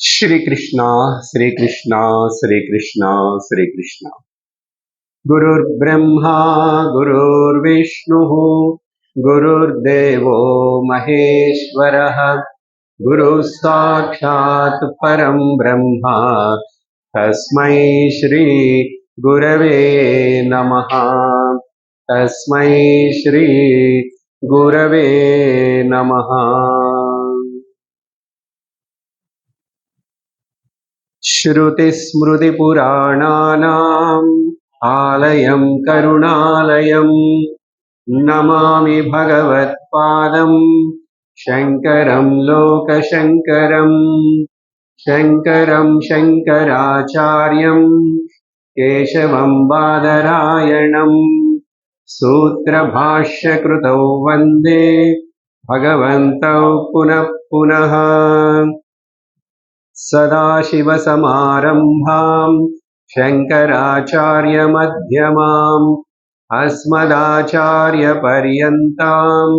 श्री कृष्णा श्री कृष्णा श्री कृष्णा श्री कृष्णा। गुरुर्ब्रह्मा गुरुर्विष्णुः गुरुर्देवो महेश्वरः गुरुः साक्षात् परं ब्रह्म तस्मै श्री गुरवे नमः। तस्मै श्री गुरवे नमः। श्रुतिस्मृतिपुराणानाम् आलयं करुणालयं नमामि भगवत्पादं शङ्करं लोकशङ्करं। शङ्करं शङ्कराचार्यं केशवं बादरायणं सूत्रभाष्यकृतौ वन्दे भगवन्तौ पुनः पुनः। सदाशिवसमारम्भां शङ्कराचार्यमध्यमाम् अस्मदाचार्यपर्यन्तां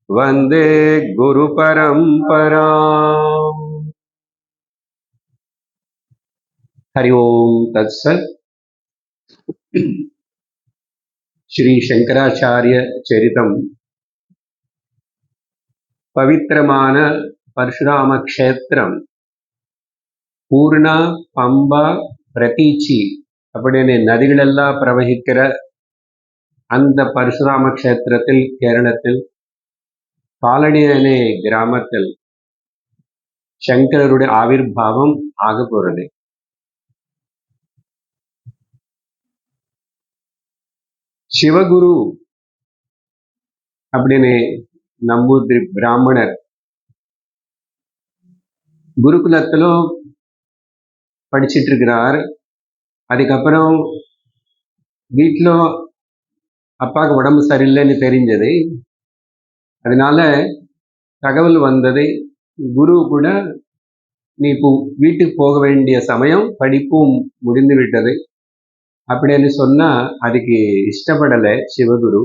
वन्दे गुरुपरम्पराम्। हरि ओम तत्सत्। श्री शंकराचार्य चरितम पवित्रमान परशुराम क्षेत्रम பூர்ண பம்பா பிரதீச்சி அப்படின்னு நதிகளெல்லாம் பிரவகிக்கிற அந்த பரசுராம க்ஷேத்திரத்தில் கேரளத்தில் காலடி அணை கிராமத்தில் சங்கரருடைய ஆவிர்வாவம் ஆக போறது. சிவகுரு அப்படின்னு நம்பூதிரி பிராமணர் குருகுலத்திலும் படிச்சிட்டு இருக்கிறார். அதுக்கப்புறம் வீட்டில் அப்பாவுக்கு உடம்பு சரியில்லைன்னு தெரிஞ்சது. அதனால தகவல் வந்தது, குரு கூட நீ இப்போ வீட்டுக்கு போக வேண்டிய சமயம், படிப்பும் முடிந்து விட்டது அப்படின்னு சொன்னா அதுக்கு இஷ்டப்படலை சிவகுரு.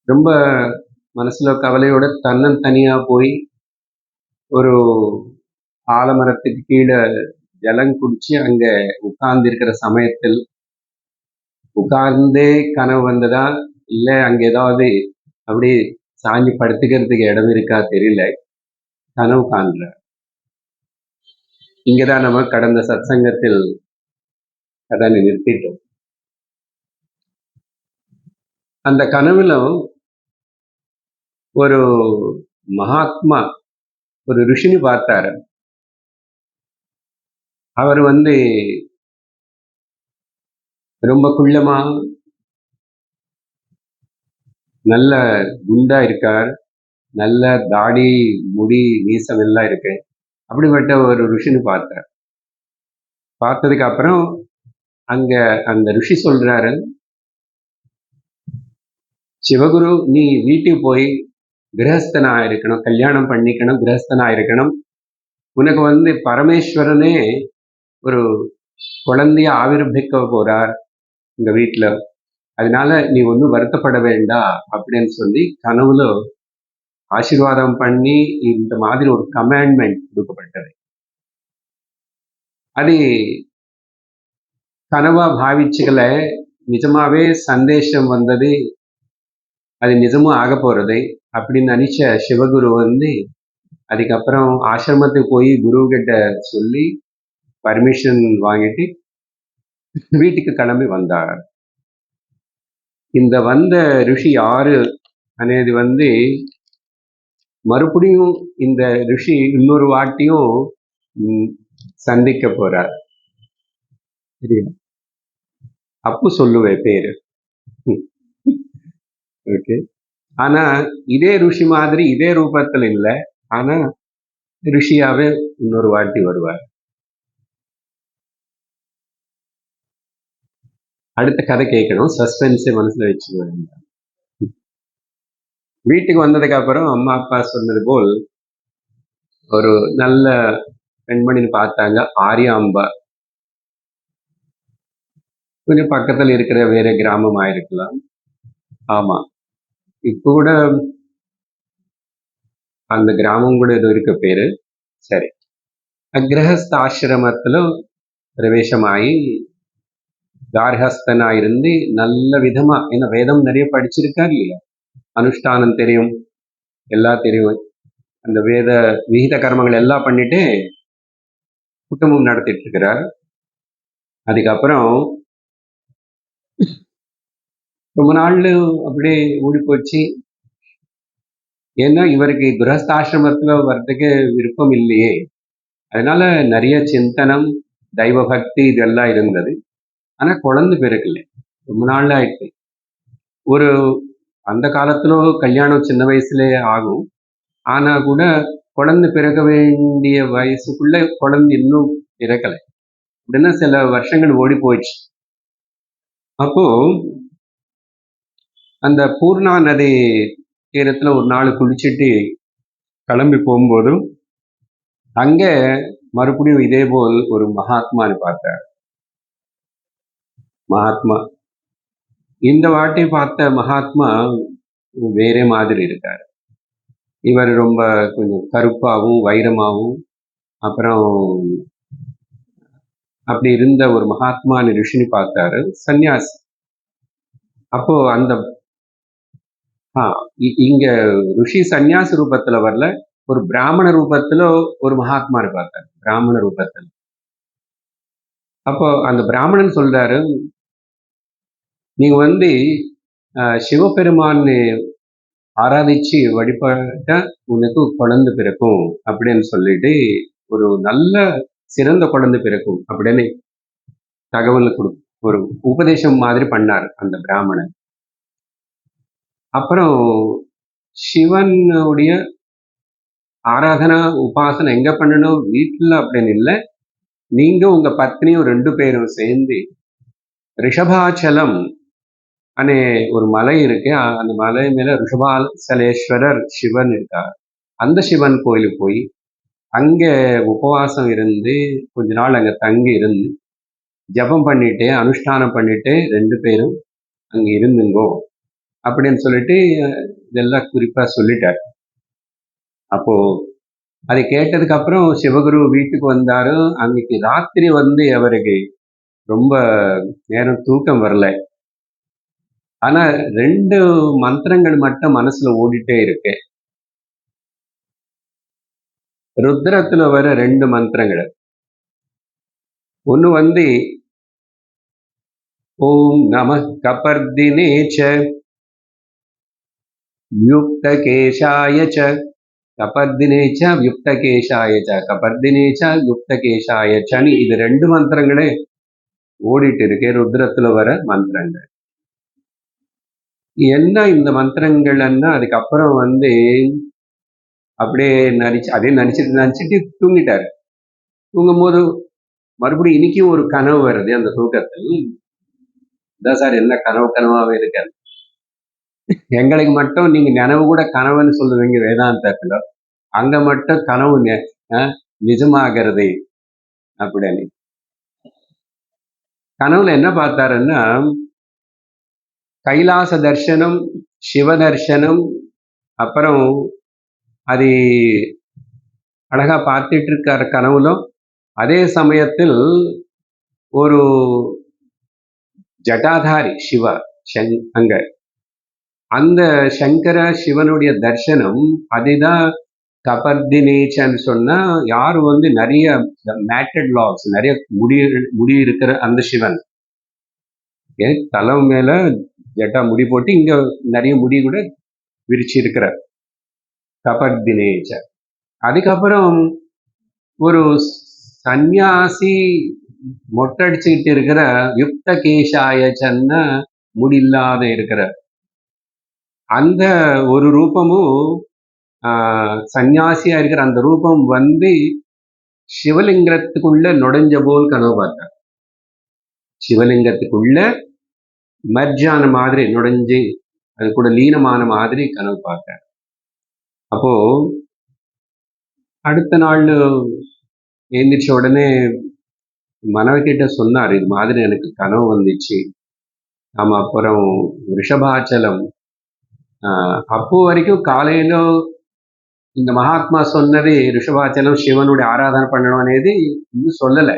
ரொம்ப மனசுல கவலையோட தன்னந்தனியா போய் ஒரு ஆலமரத்துக்கு கீழே ஜலம் குடிச்சு அங்க உட்கார்ந்து இருக்கிற சமயத்தில் உட்கார்ந்தே கனவு வந்ததா இல்ல அங்க ஏதாவது அப்படி சாஞ்சி படுத்துக்கிறதுக்கு இடம் இருக்கா தெரியல, கனவு காண்ற. இங்கதான் நம்ம கடந்த சத்சங்கத்தில் அதை நிறுத்திட்டோம். அந்த கனவுல ஒரு மகாத்மா, ஒரு ரிஷினி பார்த்தாரு. அவர் ரொம்ப குள்ளமா நல்ல குண்டா இருக்கார், நல்ல தாடி முடி மீசம் எல்லாம் இருக்கு. அப்படிப்பட்ட ஒரு ரிஷினி பார்த்தார். பார்த்ததுக்கு அப்புறம் அங்க அந்த ரிஷி சொல்றாரு, சிவகுரு நீ வீட்டுக்கு போய் கிரகஸ்தனா இருக்கணும், கல்யாணம் பண்ணிக்கணும், கிரகஸ்தனா இருக்கணும். உனக்கு பரமேஸ்வரனே ஒரு குழந்தைய ஆவிர்பிக்க போறார் உங்க வீட்டுல, அதனால நீ ஒன்றும் வருத்தப்பட வேண்டாம் அப்படின்னு சொல்லி கனவுல ஆசீர்வாதம் பண்ணி இந்த மாதிரி ஒரு கமாண்ட்மெண்ட் கொடுக்கப்பட்டது. அது கனவா பாவிச்சுக்கல, நிஜமாவே சந்தேஷம் வந்தது, அது நிஜமும் ஆக போறது அப்படின்னு நினைச்ச சிவகுரு அதுக்கப்புறம் ஆசிரமத்துக்கு போய் குரு கிட்ட சொல்லி பர்மிஷன் வாங்கிட்டு வீட்டுக்கு கிளம்பி வந்தார். இந்த வந்த ரிஷி யாரு అనేది மறுபடியும் இந்த ரிஷி இன்னொரு வாட்டியும் சந்திக்க போறார். சரியா? அப்பு சொல்லுவேன் பேரு. ஓகே. ஆனா இதே ரிஷி மாதிரி இதே ரூபத்தில் இல்லை, ஆனா ரிஷியாவே இன்னொரு வாட்டி வருவார். அடுத்த கதை கேட்கணும், சஸ்பென்ஸை மனசுல வச்சுக்குவேன். வீட்டுக்கு வந்ததுக்கு அப்புறம் அம்மா அப்பா சொன்னது போல் ஒரு நல்ல பெண்மணின்னு பார்த்தாங்க, ஆரியாம்பா. கொஞ்சம் பக்கத்தில் இருக்கிற வேற கிராமமா இருக்கலாம். ஆமா, இப்போ கூட அந்த கிராமம் கூட ஏதோ இருக்க பேரு. சரி, கிரகஸ்தாசிரமத்துல பிரவேசமாயி கார்ஹஸ்தனா இருந்து நல்ல விதமா, ஏன்னா வேதம் நிறைய படிச்சிருக்காரு இல்லையா, அனுஷ்டானம் தெரியும், எல்லாம் தெரியும், அந்த வேத விகித கர்மங்கள் எல்லாம் பண்ணிட்டு குடும்பம் நடத்திட்டு இருக்கிறார். அதுக்கப்புறம் ரொம்ப நாள் அப்படியே ஓடி போச்சு. ஏன்னா இவருக்கு கிரகஸ்தாசிரமத்துல வர்றதுக்கு விருப்பம் இல்லையே, அதனால நிறைய சிந்தனம், தெய்வ பக்தி இதெல்லாம் இருந்தது. ஆனா குழந்தை பிறக்கல, ரொம்ப நாள் ஆயிடுச்சு. ஒரு அந்த காலத்துல கல்யாணம் சின்ன வயசுலயே ஆகும், ஆனா கூட குழந்தை பிறக்க வேண்டிய வயசுக்குள்ள குழந்தை இன்னும் பிறக்கலை. அப்படின்னா சில வருஷங்கள் ஓடி போயிடுச்சு. அப்போ அந்த பூர்ணா நதி தீரத்துல ஒரு நாள் குளிச்சுட்டு கிளம்பி போகும்போது அங்க மறுபடியும் இதே போல் ஒரு மகாத்மான்னு பார்த்தார். மகாத்மா இந்த வாட்டி பார்த்த மகாத்மா வேற மாதிரி இருக்காரு. இவர் ரொம்ப கொஞ்சம் கருப்பாகவும் வைரமாகவும் அப்புறம் அப்படி இருந்த ஒரு மகாத்மான்னு ரிஷினி பார்த்தாரு, சன்னியாசி. அப்போ அந்த இங்க ருஷி சன்னியாச ரூபத்துல வரல, ஒரு பிராமண ரூபத்துல ஒரு மகாத்மான்னு பார்த்தாரு, பிராமண ரூபத்துல. அப்போ அந்த பிராமணன் சொல்றாரு, நீங்க வந்து சிவபெருமான் ஆராதிச்சு வழிபட்ட உனக்கு குழந்தை பிறக்கும் அப்படின்னு சொல்லிட்டு ஒரு நல்ல சிறந்த குழந்தை பிறக்கும் அப்படின்னு தகவல் ஒரு உபதேசம் மாதிரி பண்ணார் அந்த பிராமணன். அப்புறம் சிவனுடைய ஆராதனா உபாசனை எங்க பண்ணணும், வீட்டுல அப்படின்னு இல்லை, நீங்க உங்க பத்னியும் 2 பேரும் சேர்ந்து ரிஷபாச்சலம் அனே ஒரு மலை இருக்கு, அந்த மலை மேல ரிஷபாச்சலேஸ்வரர் சிவன் இருக்கார், அந்த சிவன் கோயிலுக்கு போய் அங்க உபவாசம் இருந்து கொஞ்ச நாள் அங்க தங்கி இருந்து ஜபம் பண்ணிட்டு அனுஷ்டானம் பண்ணிட்டு 2 பேரும் அங்க இருந்துங்கோ அப்படின்னு சொல்லிட்டு இதெல்லாம் குறிப்பா சொல்லிட்டார். அப்போ அதை கேட்டதுக்கு அப்புறம் சிவகுரு வீட்டுக்கு வந்தாரு. அன்னைக்கு ராத்திரி வந்து அவருக்கு ரொம்ப நேரம் தூக்கம் வரல. ஆனா 2 மந்திரங்கள் மட்டும் மனசுல ஓடிட்டே இருக்கு. ருத்ரத்துல வர 2 மந்திரங்கள். ஒண்ணு வந்து ஓம் நம கபர்தினேச்ச யுக்தகேஷாய ச, கபர்தினேச்ச யுக்தகேஷாய ச, கபர்தினேச்ச யுக்தகேஷாய சனி, இது 2 மந்திரங்களே ஓடிட்டு இருக்கு, ருத்ரத்துல வர மந்திரங்கள். என்ன இந்த மந்திரங்கள்னா அதுக்கப்புறம் வந்து அப்படியே அதே நினைச்சிட்டு தூங்கிட்டாரு. தூங்கும் போது மறுபடியும் இன்னைக்கும் ஒரு கனவு வருது அந்த தூக்கத்தில். இதான் சார் என்ன கனவாவே இருக்காது, எங்களுக்கு மட்டும் நீங்க நினைவு கூட கனவுன்னு சொல்லுவீங்க வேதாந்தத்துல, அங்க மட்டும் கனவு நிஜமாகிறது அப்படின்னு. கனவுல என்ன பார்த்தாருன்னா கைலாச தர்சனம், சிவ தர்சனம், அப்புறம் அது அழகா பார்த்துட்டு இருக்காரு கனவுலும். அதே சமயத்தில் ஒரு ஜட்டாதாரி சிவா அங்க அந்த சங்கர சிவனுடைய தர்சனம், அதுதான் கபர்தினேச்சன்னு சொன்னா யாரு வந்து நிறைய மேட்டட் லாக்ஸ், நிறைய முடி இருக்கிற அந்த சிவன், தலை மேல ஜட்டா முடி போட்டு இங்க நிறைய முடி கூட விரிச்சு இருக்கிற கபர்தினேச்ச. அதுக்கப்புறம் ஒரு சந்நியாசி மொட்டடிச்சுக்கிட்டு இருக்கிற யுக்த கேசாயச்சன்னா முடியில்லாத இருக்கிற அந்த ஒரு ரூபமும் சந்நியாசியா இருக்கிற அந்த ரூபம் வந்து சிவலிங்கத்துக்குள்ள நுழைஞ்ச போல் கனவு பார்த்தார். சிவலிங்கத்துக்குள்ள மர்ஜான மாதிரி நுழைஞ்சு அது கூட லீனமான மாதிரி கனவு பார்த்தார். அப்போ அடுத்த நாள் எழுந்திரிச்ச உடனே மனைவிக்கிட்ட சொன்னார், இது மாதிரி எனக்கு கனவு வந்துச்சு. நம்ம அப்புறம் ரிஷபாச்சலம் அப்போ வரைக்கும் காலையில இந்த மகாத்மா சொன்னது ரிஷபாச்சலம் சிவனுடைய ஆராதனை பண்ணணும் అనేది இன்னும் சொல்லலை.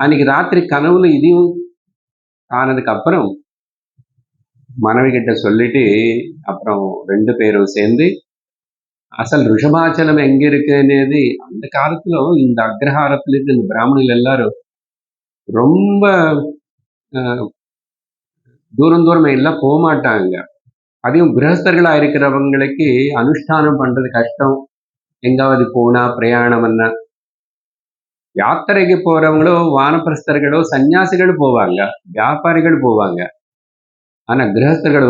அன்னைக்கு ராத்திரி கனவுல இதையும் ஆனதுக்கு அப்புறம் மனைவி கிட்ட சொல்லிட்டு அப்புறம் 2 பேரும் சேர்ந்து అసలు ఋషభాచలం எங்க இருக்கு అనేది அந்த காலத்துல இந்த அக்ரஹாரத்துல இருந்து இந்த பிராமணர்கள் எல்லாரும் ரொம்ப தூரம் தூரம் எல்லாம் போக மாட்டாங்க. அதையும் கிரகஸ்தர்களா இருக்கிறவங்களுக்கு அனுஷ்டானம் பண்றது கஷ்டம். எங்காவது போனா பிரயாணம் என்ன யாத்திரைக்கு போறவங்களோ வானப்பிரஸ்தர்களோ சன்னியாசிகள் போவாங்க, வியாபாரிகள் போவாங்க. ஆனா கிரகஸ்தர்கள்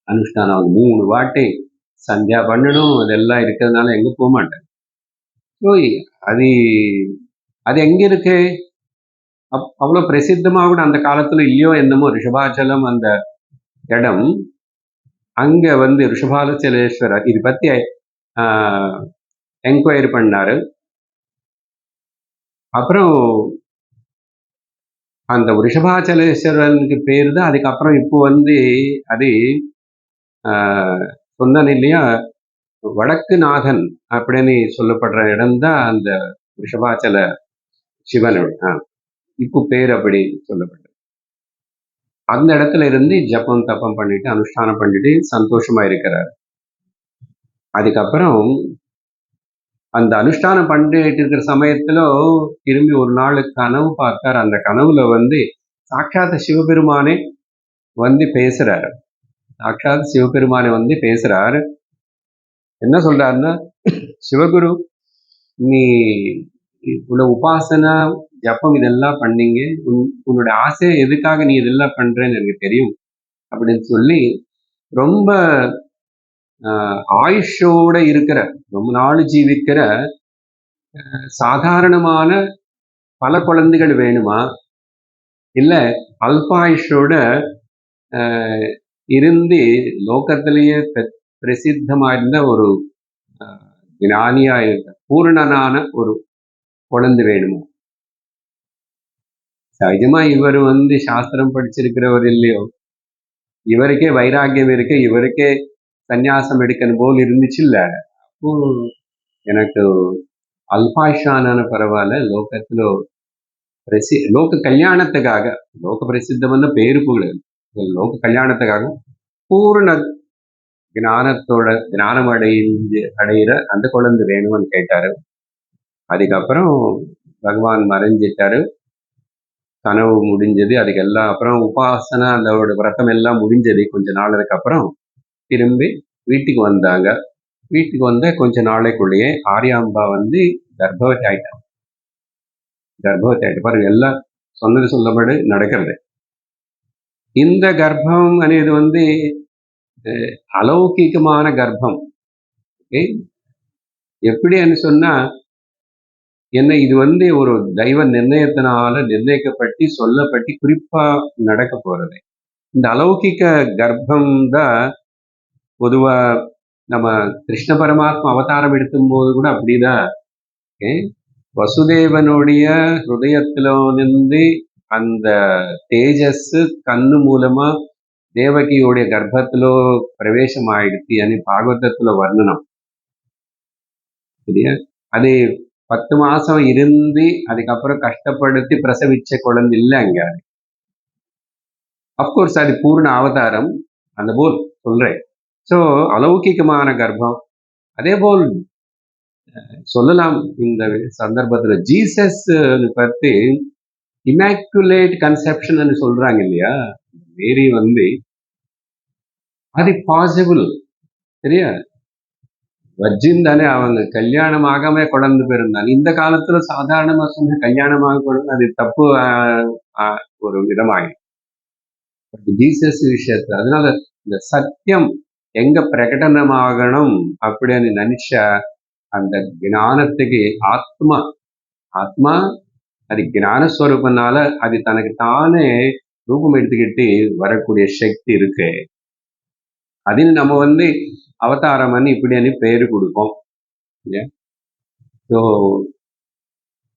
அனுஷ்டானம் 3 வாட்டி சந்தியா பண்ணணும், அதெல்லாம் இருக்கிறதுனால எங்க போக மாட்டாங்க. ஸோ அது அது எங்க இருக்கு? அவ்வளவு பிரசித்தமா கூட அந்த காலத்துல இல்லையோ என்னமோ ரிஷபாச்சலம் அந்த இடம். அங்க ரிஷபாச்சலேஸ்வரர் இது பத்தி என்கொயரி பண்ணாரு. அப்புறம் அந்த ரிஷபாச்சலேஸ்வரனுக்கு பேரு தான் அதுக்கப்புறம் இப்போ அது சொன்னேன் இல்லையா, வடக்கு நாதன் அப்படின்னு சொல்லப்படுற இடம் தான் அந்த ரிஷபாச்சல சிவனுடைய இப்போ பேர் அப்படி சொல்லப்பட்டது. அந்த இடத்துல இருந்து ஜப்பம் தப்பம் பண்ணிட்டு அனுஷ்டானம் பண்ணிட்டு சந்தோஷமா இருக்கிறார். அதுக்கப்புறம் அந்த அனுஷ்டானம் பண்ணிட்டு இருக்கிற சமயத்துல திரும்பி ஒரு நாள் கனவு பார்த்தார். அந்த கனவுல சாட்சாத் சிவபெருமானே பேசுறாரு. சாட்சாத் சிவபெருமானை பேசுறாரு. என்ன சொல்றாருன்னா, சிவகுரு நீ இவ்வளவு உபாசனா ஜப்பம் இதெல்லாம் பண்ணீங்க, உன்னோட ஆசை எதுக்காக நீ இதெல்லாம் பண்றேன்னு எனக்கு தெரியும் அப்படின்னு சொல்லி ரொம்ப ஆயுஷோட இருக்கிற ரொம்ப நாள் ஜீவிக்கிற சாதாரணமான பல குழந்தைகள் வேணுமா, இல்ல அல்பாயுஷோட இருந்து லோகத்திலேயே பிரசித்தமா இருந்த ஒரு ஞானியா இருக்க பூரணனான ஒரு குழந்தை வேணுமா? சகஜமா இவர் சாஸ்திரம் படிச்சிருக்கிறவர் இல்லையோ, இவருக்கே வைராக்கியம் இருக்கு, இவருக்கே சந்நியாசம் எடுக்கணும் போல் இருந்துச்சு இல்ல. அப்போ எனக்கு அல்பாயுஷான பரவாயில்ல, லோகத்துல லோக கல்யாணத்துக்காக, லோக பிரசித்தமான பேரு புகழ், லோக கல்யாணத்துக்காக பூர்ண ஞானத்தோட ஞானம் அடையிற அந்த குழந்தை வேணும்னு கேட்டாரு. அதுக்கப்புறம் பகவான் மறைஞ்சிட்டாரு, கனவு முடிஞ்சது. அதுக்கெல்லாம் அப்புறம் உபாசனா அதோட விரதம் எல்லாம் முடிஞ்சது. கொஞ்ச நாளுக்கு அப்புறம் திரும்பி வீட்டுக்கு வந்தாங்க. வீட்டுக்கு வந்த கொஞ்ச நாளைக்குள்ளேயே ஆரியாம்பா கர்ப்பவதி ஆயிட்டாங்க. கர்ப்பவதி ஆயிட்டு பாருங்க, எல்லாம் சொன்னது சொல்லப்படு நடக்கிறது. இந்த கர்ப்பம் అనేది அலௌகிகமான கர்ப்பம். எப்படின்னு சொன்னா என்ன, இது ஒரு தெய்வ நிர்ணயத்தினால நிர்ணயிக்கப்பட்டு சொல்லப்பட்டு குறிப்பா நடக்க போறது. இந்த அலௌகிக கர்ப்பம் தான் பொதுவா நம்ம கிருஷ்ண பரமாத்மா அவதாரம் எடுக்கும் போது கூட அப்படிதான். வசுதேவனுடைய ஹிருதயத்தில அந்த தேஜஸ் கண்ணு மூலமா தேவகியோடைய கர்ப்பத்திலோ பிரவேசம் ஆயிடுச்சு అని பாகவதத்துல வர்ணனம். சரியா? அது 10 மாசம் இருந்து அதுக்கப்புறம் கஷ்டப்படுத்தி பிரசவிச்ச குழந்தை இல்லை அங்க. அப்கோர்ஸ் அது பூர்ண அவதாரம், அந்த போல் சொல்றேன். ஸோ அலௌகிகமான கர்ப்பம். அதே போல் சொல்லலாம் இந்த சந்தர்ப்பத்துல ஜீசஸ் பத்தி இமாக்குலேட் கன்செப்ஷன் சொல்றாங்க இல்லையா, மேரி அது பாசிபிள். சரியா? வர்ஜின் தானே, அவங்க கல்யாணம் ஆகாம குழந்தை பிறந்தாங்க. இந்த காலத்துல சாதாரணமா சொன்ன கல்யாணமாக குழந்தை அது தப்பு ஒரு விதமாயிடும். ஜீசஸ் விஷயத்துல அதனால இந்த சத்தியம் எங்க பிரகடனமாகணும் அப்படின்னு நினைச்சா அந்த ஞானத்துக்கு ஆத்மா அது ஞானஸ்வரூபனால அது தனக்கு தானே ரூபம் எடுத்துக்கிட்டு வரக்கூடிய சக்தி இருக்கு. அதில் நம்ம அவதாரம் இப்படி பேரு கொடுப்போம். ஸோ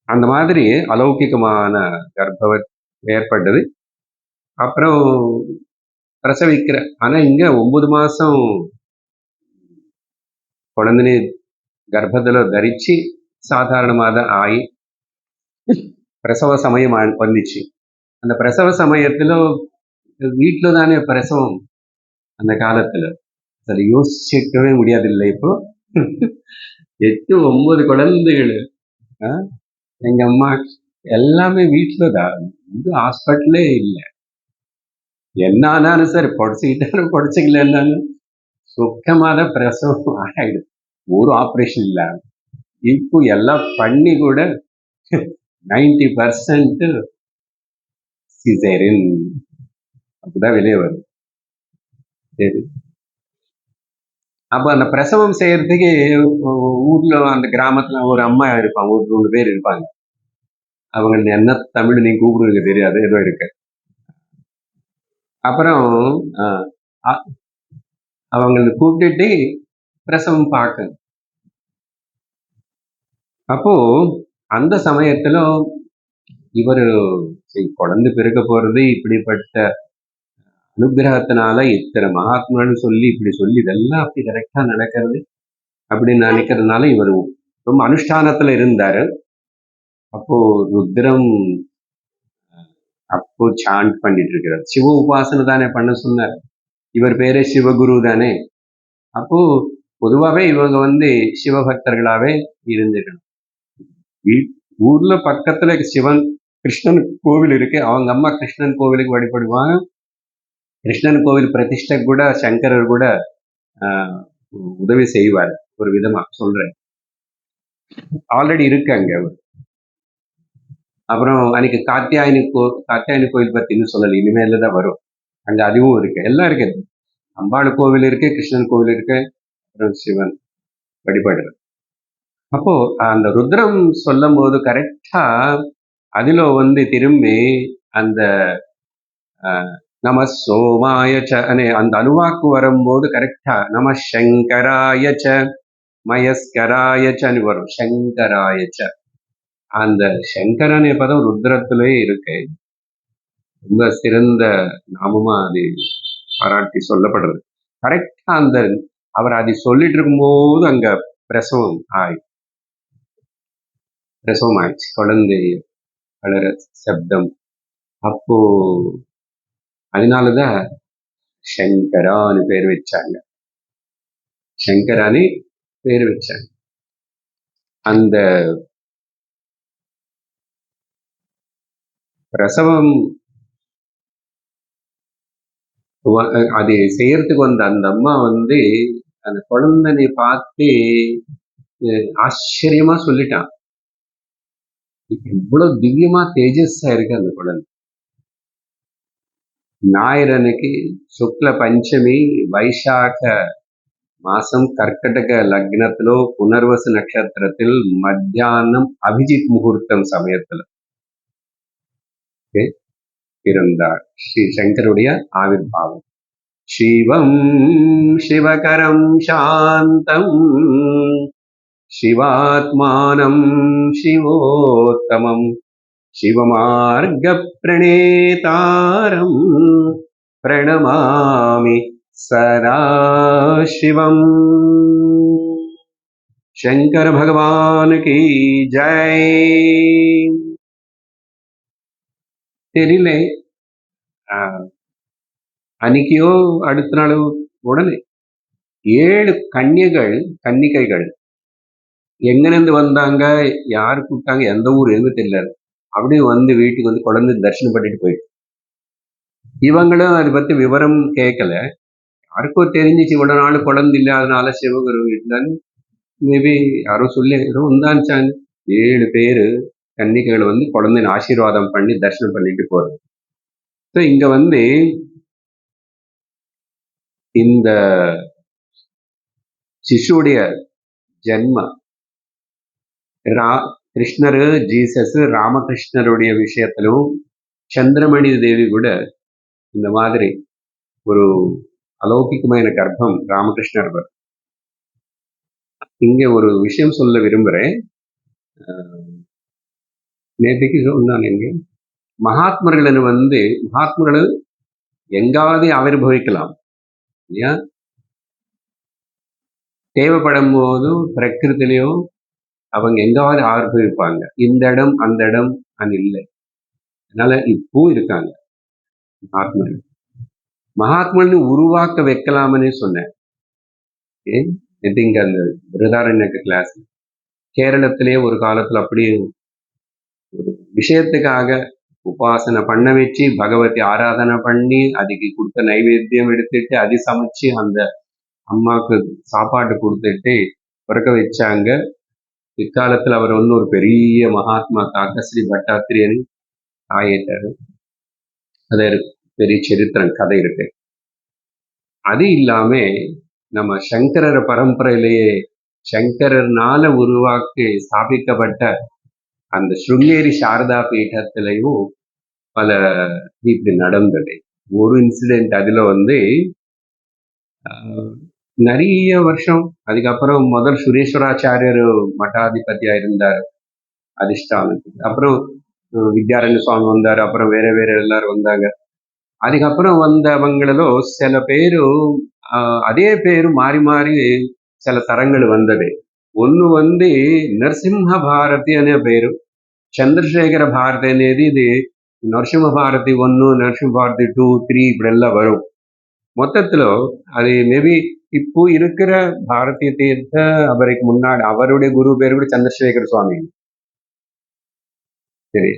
அந்த மாதிரி அலௌகிகமான கர்ப்பம் ஏற்பட்டது. அப்புறம் பிரசவிக்கிற, ஆனா இங்க 9 மாசம் குழந்தைని గర్భంలో ధరించి సాధారణமாக ஆகி பிரசவ சமயம் வந்துச்சு. அந்த பிரசவ சமயத்துல வீட்டில் தானே பிரசவம். அந்த காலத்துல அதை யோசிச்சிருக்கவே முடியாதில்லை. இப்போ 8, 9 குழந்தைகள். எங்க அம்மா எல்லாமே வீட்டில் தான், இது ஹாஸ்பிட்டலே இல்லை. என்னானாலும் சரி, பொடிச்சுக்கிட்டாலும் பொடிச்சுக்கலன்னாலும் சுத்தமாக பிரசவம் ஆகிடுது, ஒரு ஆப்ரேஷன் இல்லாம. இப்போ எல்லாம் பண்ணி கூட 90% சிசேரியன் அப்படிதான் வெளியே வருது. சரி, அப்ப அந்த பிரசவம் செய்யறதுக்கு ஊர்ல அந்த கிராமத்துல ஒரு அம்மா இருப்பாங்க, ஒரு 2 பேர் இருப்பாங்க. அவங்க என்ன தமிழ் நீங்க கூப்பிடுவீங்க தெரியாது, ஏதோ இருக்கு. அப்புறம் அவங்களை கூப்பிட்டுட்டு பிரசவம் பார்க்க. அப்போ அந்த சமயத்துல இவர் குழந்தை பிறக்க போறது இப்படிப்பட்ட அனுகிரகத்தினால இத்தனை மகாத்மான்னு சொல்லி இப்படி சொல்லி இதெல்லாம் அப்படி கரெக்டா நடக்கிறது அப்படின்னு நினைக்கிறதுனால இவர் ரொம்ப அனுஷ்டானத்துல இருந்தாரு. அப்போ ருத்ரம் அப்போ சாண்ட் பண்ணிட்டு இருக்கிறார். சிவ உபாசனை தானே பண்ண சொன்னார். இவர் பேரே சிவகுரு தானே. அப்போ பொதுவாகவே இவங்க சிவபக்தர்களாவே இருந்துக்கணும். ஊர்ல பக்கத்துல சிவன் கிருஷ்ணன் கோவில் இருக்கு. அவங்க அம்மா கிருஷ்ணன் கோவிலுக்கு வழிபடுவாங்க. கிருஷ்ணன் கோவில் பிரதிஷ்டை கூட சங்கரர் கூட உதவி செய்வார். ஒரு விதமா சொல்றேன், ஆல்ரெடி இருக்கு அங்க அவர். அப்புறம் அன்னைக்கு காத்தியாயனி கோயில் பத்தி இன்னும் சொல்லல, இனிமேல தான் வரும். அங்க அதுவும் இருக்கு, எல்லாம் இருக்கு. அம்பாள் கோவில் இருக்கு, கிருஷ்ணன் கோவில் இருக்கு, அப்புறம் சிவன் வழிபடுற. அப்போ அந்த ருத்ரம் சொல்லும் போது கரெக்டா அதுல திரும்பி அந்த நம சோமாயச்ச அந்த அணுவாக்கு வரும்போது கரெக்டா நம சங்கராயச்ச மயஸ்கராயச்சன்னு வரும். சங்கராயச்ச அந்த சங்கரன் பதம் ருத்ரத்திலே இருக்கு. ரொம்ப சிறந்த நாமமா அது பாராட்டி சொல்லப்படுறது. கரெக்டா அந்த அவர் அதை சொல்லிட்டு இருக்கும்போது அங்க பிரசவம் ஆயிடுச்சு. குழந்தை வளர சப்தம். அப்போ அதனாலதான் சங்கரான்னு பேர் வச்சாங்க. சங்கரானி பேர் வச்சாங்க. அந்த பிரசவம் அது செய்யறதுக்கு அந்த அம்மா அந்த குழந்தைனை பார்த்து ஆச்சரியமா சொல்லிட்டான், இவ்வளவு திவ்யமா தேஜஸா இருக்கு அந்த குழந்தை. ஞாயிறு அன்னைக்கு சுக்ல பஞ்சமி வைசாக மாசம் கர்க்கடக லக்னத்திலோ புனர்வசு நட்சத்திரத்தில் மத்தியானம் அபிஜித் முகூர்த்தம் சமயத்துல இருந்தார் ஸ்ரீ சங்கருடைய ஆவிர்பாவம். சிவம் சிவகரம் சாந்தம் சிவாத்மானம் சிவோத்தமம் சிவமார்க பிரணேதாரம் பிரணமாமி சதாசிவம். शंकर भगवान की जय. தெரியல, அன்னைக்கோ அடுத்த நாள் உடனே 7 கன்னிகைகள் எங்கிருந்து வந்தாங்க, யாரு கூப்பிட்டாங்க, எந்த ஊர் எதுவும் தெரியல, அப்படியே வீட்டுக்கு குழந்தை தரிசனம் பண்ணிட்டு போயிட்டு. இவங்களும் அதை பத்தி விவரம் கேட்கல. யாருக்கோ தெரிஞ்சிச்சு இவ்வளவு நாள் குழந்தை இல்லாதனால சிவகுரு வீட்டுலன்னு மேபி யாரோ சொல்லி வந்தாச்சாங்க. 7 பேரு கன்னிகைகள் குழந்தைய ஆசீர்வாதம் பண்ணி தரிசனம் பண்ணிட்டு போறது. ஸோ இங்க இந்த சிசுடைய ஜென்ம கிருஷ்ணரு ஜீசஸ் ராமகிருஷ்ணருடைய விஷயத்திலும் சந்திரமணி தேவி கூட இந்த மாதிரி ஒரு அலௌகிகமான கர்ப்பம் ராமகிருஷ்ணர். இங்க ஒரு விஷயம் சொல்ல விரும்புறேன். நேற்றுக்கு சொன்னாங்க, மகாத்மர்கள் மகாத்மர்கள் எங்காவது ஆவிர்பவிக்கலாம் இல்லையா? தேவைப்படும் போது பிரகிருத்திலையும் அவங்க எங்காவது ஆர்ப்பரிப்பாங்க. இந்த இடம் அந்த இடம் அது இல்லை. அதனால இப்போ இருக்காங்க மகாத்மாக்கள். மகாத்மான்னு உருவாக்க வைக்கலாம்னு சொன்னேன். இங்க அந்த பிரதாரண்யக்க கிளாஸ் கேரளத்திலே ஒரு காலத்துல அப்படியே ஒரு விஷயத்துக்காக உபாசனை பண்ண வச்சு பகவதி ஆராதனை பண்ணி அதுக்கு கொடுத்த நைவேத்தியம் எடுத்துட்டு அது சமைச்சு அந்த அம்மாவுக்கு சாப்பாடு கொடுத்துட்டு பிறக்க வச்சாங்க. பிற்காலத்துல அவர் வந்து ஒரு பெரிய மகாத்மா காக்கஸ்ரீ பட்டாத்திரியன் ஆயிட்டாரு. அது பெரிய சரித்திரம் கதை இருக்கு. அது இல்லாம நம்ம சங்கரர் பரம்பரையிலேயே சங்கரர்னால உருவாக்கி ஸ்தாபிக்கப்பட்ட அந்த ஸ்ருங்கேரி சாரதா பீட்டத்திலையும் பல இப்படி நடந்தது. ஒரு இன்சிடென்ட் அதுல வந்து நிறைய வருஷம் அதுக்கப்புறம் முதல் சுரேஸ்வராச்சாரியர் மட்டாதிபதியா இருந்தார் அதிஷ்டானத்துக்கு. அப்புறம் வித்யாரண்ய சுவாமி வந்தார். அப்புறம் வேற வேற எல்லாரும் வந்தாங்க. அதுக்கப்புறம் வந்தவங்களோ சில பேரு அதே பேரு மாறி மாறி சில தரங்கள் வந்தது. ஒன்று வந்து నరసింహ భారతి అనే పేరు, చంద్రశేఖర భారతి అనేది ఇది నరసింహ భారతి 1, నరసింహ భారతి 2, 3 இப்படியெல்லாம் வரும். மொத்தத்தில் அது மேபி இப்போ இருக்கிற பாரதிய தீர்த்த அவருக்கு முன்னாடி அவருடைய குரு பேர் கூட சந்திரசேகர சுவாமி. சரி,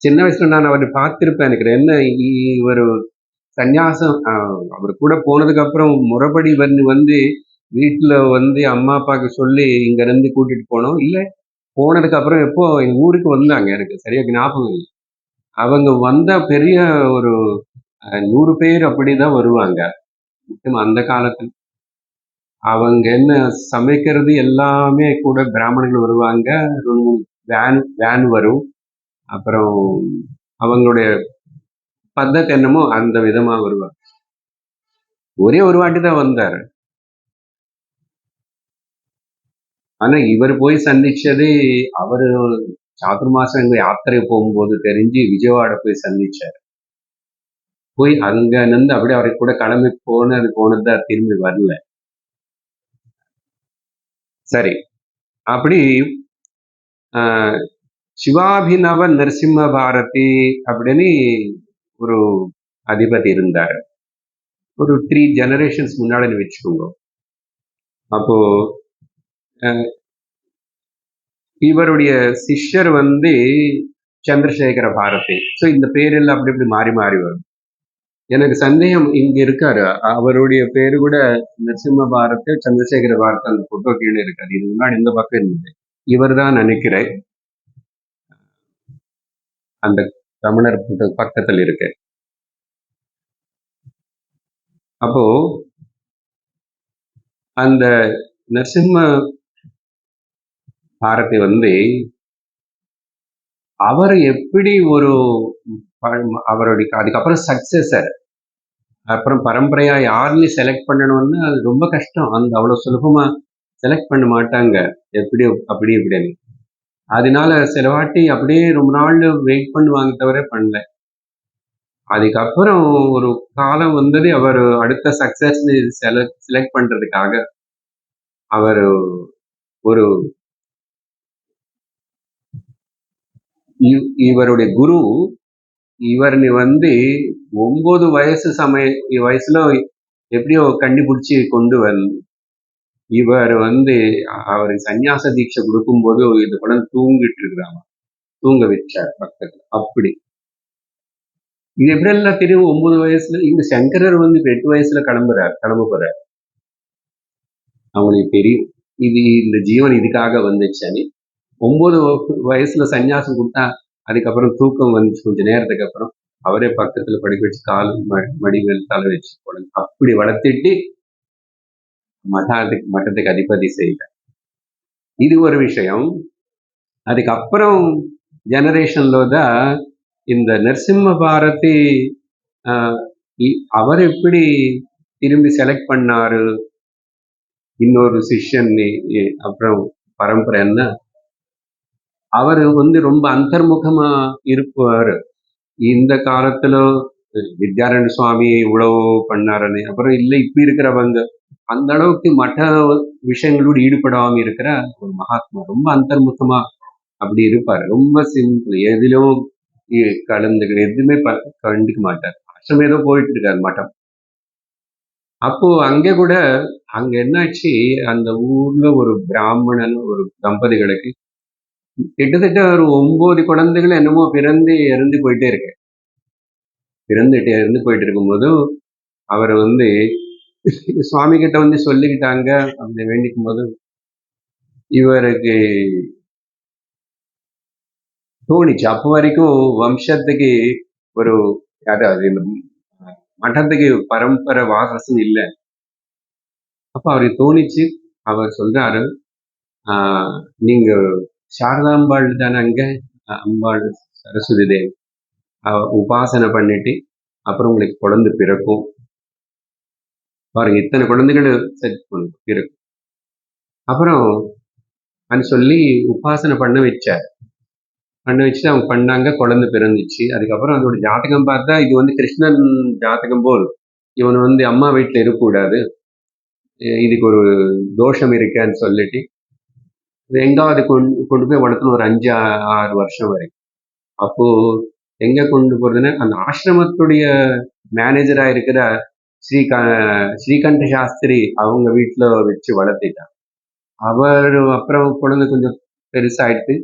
சின்ன வயசுல நான் அவரை பார்த்திருப்பேன். எனக்கு என்ன இவர் சந்நியாசம் அவர் கூட போனதுக்கு அப்புறம் முறைப்படி வந்து வீட்டுல வந்து அம்மா அப்பாவுக்கு சொல்லி இங்க இருந்து கூட்டிட்டு போனோம். இல்ல போனதுக்கு அப்புறம் எப்போ எங்க ஊருக்கு வந்தாங்க, எனக்கு சரியா ஞாபகம் இல்லை. அவங்க வந்த பெரிய ஒரு 100 பேர் அப்படிதான் வருவாங்க. முக்கியமா அந்த காலத்துல அவங்க என்ன சமைக்கிறது எல்லாமே கூட பிராமணர்கள் வருவாங்க. வேன் வரும். அப்புறம் அவங்களுடைய பద్ధతి என்னமோ அந்த விதமா வருவாங்க. ஒரே ஒரு வாட்டி தான் வந்தாரு. ஆனா இவர் போய் சந்திச்சது அவரு சாதுர்மாசம் எங்க யாத்திரை போகும்போது தெரிஞ்சு விஜயவாட போய் சந்திச்சாரு. போய் அங்க இருந்து அப்படியே அவரை கூட கிளம்பி போனதுதான் திரும்பி வரல. சரி, அப்படி சிவாபிநவ நரசிம்ம பாரதி அப்படின்னு ஒரு அதிபதி இருந்தார். ஒரு 3 ஜெனரேஷன்ஸ் முன்னாடி வச்சுக்கோங்க. அப்போ இவருடைய சிஷ்யர் வந்து சந்திரசேகர பாரதி. ஸோ இந்த பேரெல்லாம் அப்படி இப்படி மாறி மாறி வரும். எனக்கு சந்தேகம் இங்க இருக்காரு, அவருடைய பேரு கூட நரசிம்ம பாரதி, சந்திரசேகர பாரதி அந்த போட்டோ கீழே இருக்காது. இது முன்னாடி இந்த பக்கம் இருந்தது. இவர் தான் நினைக்கிறேன் அந்த தமிழர் பக்கத்தில் இருக்கு. அப்போ அந்த நரசிம்ம பாரதி வந்து அவர் எப்படி ஒரு அவருடைய அதுக்கப்புறம் சக்சஸர் அப்புறம் பரம்பரையா யாருன்னு செலக்ட் பண்ணணும்னு அது ரொம்ப கஷ்டம். அந்த அவ்வளவு சுலபமா செலக்ட் பண்ண மாட்டாங்க, எப்படி அப்படி இப்படின்னு. அதனால சில வாட்டி அப்படியே ரொம்ப நாள் வெயிட் பண்ணுவாங்க தவிர பண்ணல. அதுக்கப்புறம் ஒரு காலம் வந்தது, அவர் அடுத்த சக்சஸ் செலக்ட் பண்றதுக்காக அவர் ஒரு இவருடைய குரு இவர் வந்து 9 வயசுல எப்படியோ கண்டுபிடிச்சு கொண்டு வந்து இவர் வந்து அவருக்கு சன்னியாச தீட்சை கொடுக்கும்போது இது படம் தூங்கிட்டு இருக்கிறாங்க, தூங்க வச்சார் பக்கத்துல. அப்படி இது எப்படி எல்லாம் தெரியும் 9 வயசுல. இந்த சங்கரர் வந்து 8 வயசுல கிளம்ப போறார். அவங்களுக்கு தெரியும் இது இந்த ஜீவன் இதுக்காக வந்துச்சுன்னு. 9 வயசுல சன்னியாசம் கொடுத்தா அதுக்கப்புறம் தூக்கம் வந்துச்சு. கொஞ்ச நேரத்துக்கு அப்புறம் அவரே பக்கத்துல படுக்க வச்சு கால் மடி மேல் தலை வச்சு போடுங்க. அப்படி வளர்த்துட்டு மட்டத்துக்கு அதிபதி செய்யல. இது ஒரு விஷயம். அதுக்கப்புறம் ஜெனரேஷன்ல தான் இந்த நரசிம்ம பாரதி அவர் எப்படி திரும்பி செலக்ட் பண்ணாரு இன்னொரு சிஷ்யன் அப்புறம் பரம்பரை என்ன, அவர் வந்து ரொம்ப அந்தர்முகமா இருப்பாரு. இந்த காலத்துல வித்யாரண்ய சுவாமி இவ்வளவு பண்ணாருன்னு அப்புறம் இல்லை இப்ப இருக்கிறவங்க அந்த அளவுக்கு மட்ட விஷயங்களோடு ஈடுபடாம இருக்கிற ஒரு மகாத்மா. ரொம்ப அந்தர்முகமா அப்படி இருப்பாரு. ரொம்ப சிம்பிள். எதிலும் கலந்துக்கிற எதுவுமே கண்டுக்க மாட்டார். ஆசிரமம் ஏதோ போயிட்டு இருக்காரு மட்டம். அப்போ அங்க கூட அங்க என்னாச்சு, அந்த ஊர்ல ஒரு பிராமணன் ஒரு தம்பதிகளுக்கு கிட்டத்தட்ட ஒரு 9 குழந்தைகள் என்னமோ பிறந்து இறந்து போயிட்டே இருக்கு. இறந்து போயிட்டு இருக்கும்போது அவர் வந்து சுவாமி கிட்ட வந்து சொல்லிக்கிட்டாங்க. அப்படி வேண்டிக்கும் போது இவருக்கு தோணிச்சு. அப்போ வரைக்கும் வம்சத்துக்கு ஒரு அதாவது இந்த மட்டத்துக்கு பரம்பரை வாரசுன்னு இல்லை. அப்ப அவருக்கு தோணிச்சு. அவர் சொல்றாரு, நீங்க சாரதாம்பாள் தானே அங்க அம்பாள் சரஸ்வதி தேவி உபாசனை பண்ணிட்டு அப்புறம் உங்களுக்கு குழந்தை பிறக்கும். பாருங்க, இத்தனை குழந்தைகள் பிறக்கும். அப்புறம் சொல்லி உபாசனை பண்ண வச்சார். பண்ண வச்சுட்டு அவங்க பண்ணாங்க, குழந்தை பிறந்துச்சு. அதுக்கப்புறம் அதோட ஜாதகம் பார்த்தா இது வந்து கிருஷ்ணன் ஜாதகம் போல். இவன் வந்து அம்மா வீட்டுல இருக்கக்கூடாது, இதுக்கு ஒரு தோஷம் இருக்கேன்னு சொல்லிட்டு எங்காவது கொண்டு போய் வளர்த்துன்னு ஒரு 5-6 வருஷம் வரைக்கும். அப்போ எங்க கொண்டு போறதுன்னா அந்த ஆசிரமத்துடைய மேனேஜரா இருக்கிற ஸ்ரீகண்ட சாஸ்திரி அவங்க வீட்டுல வச்சு வளர்த்திட்டான். அவர் அப்புறம் குழந்தை கொஞ்சம் பெருசாயிடுத்து.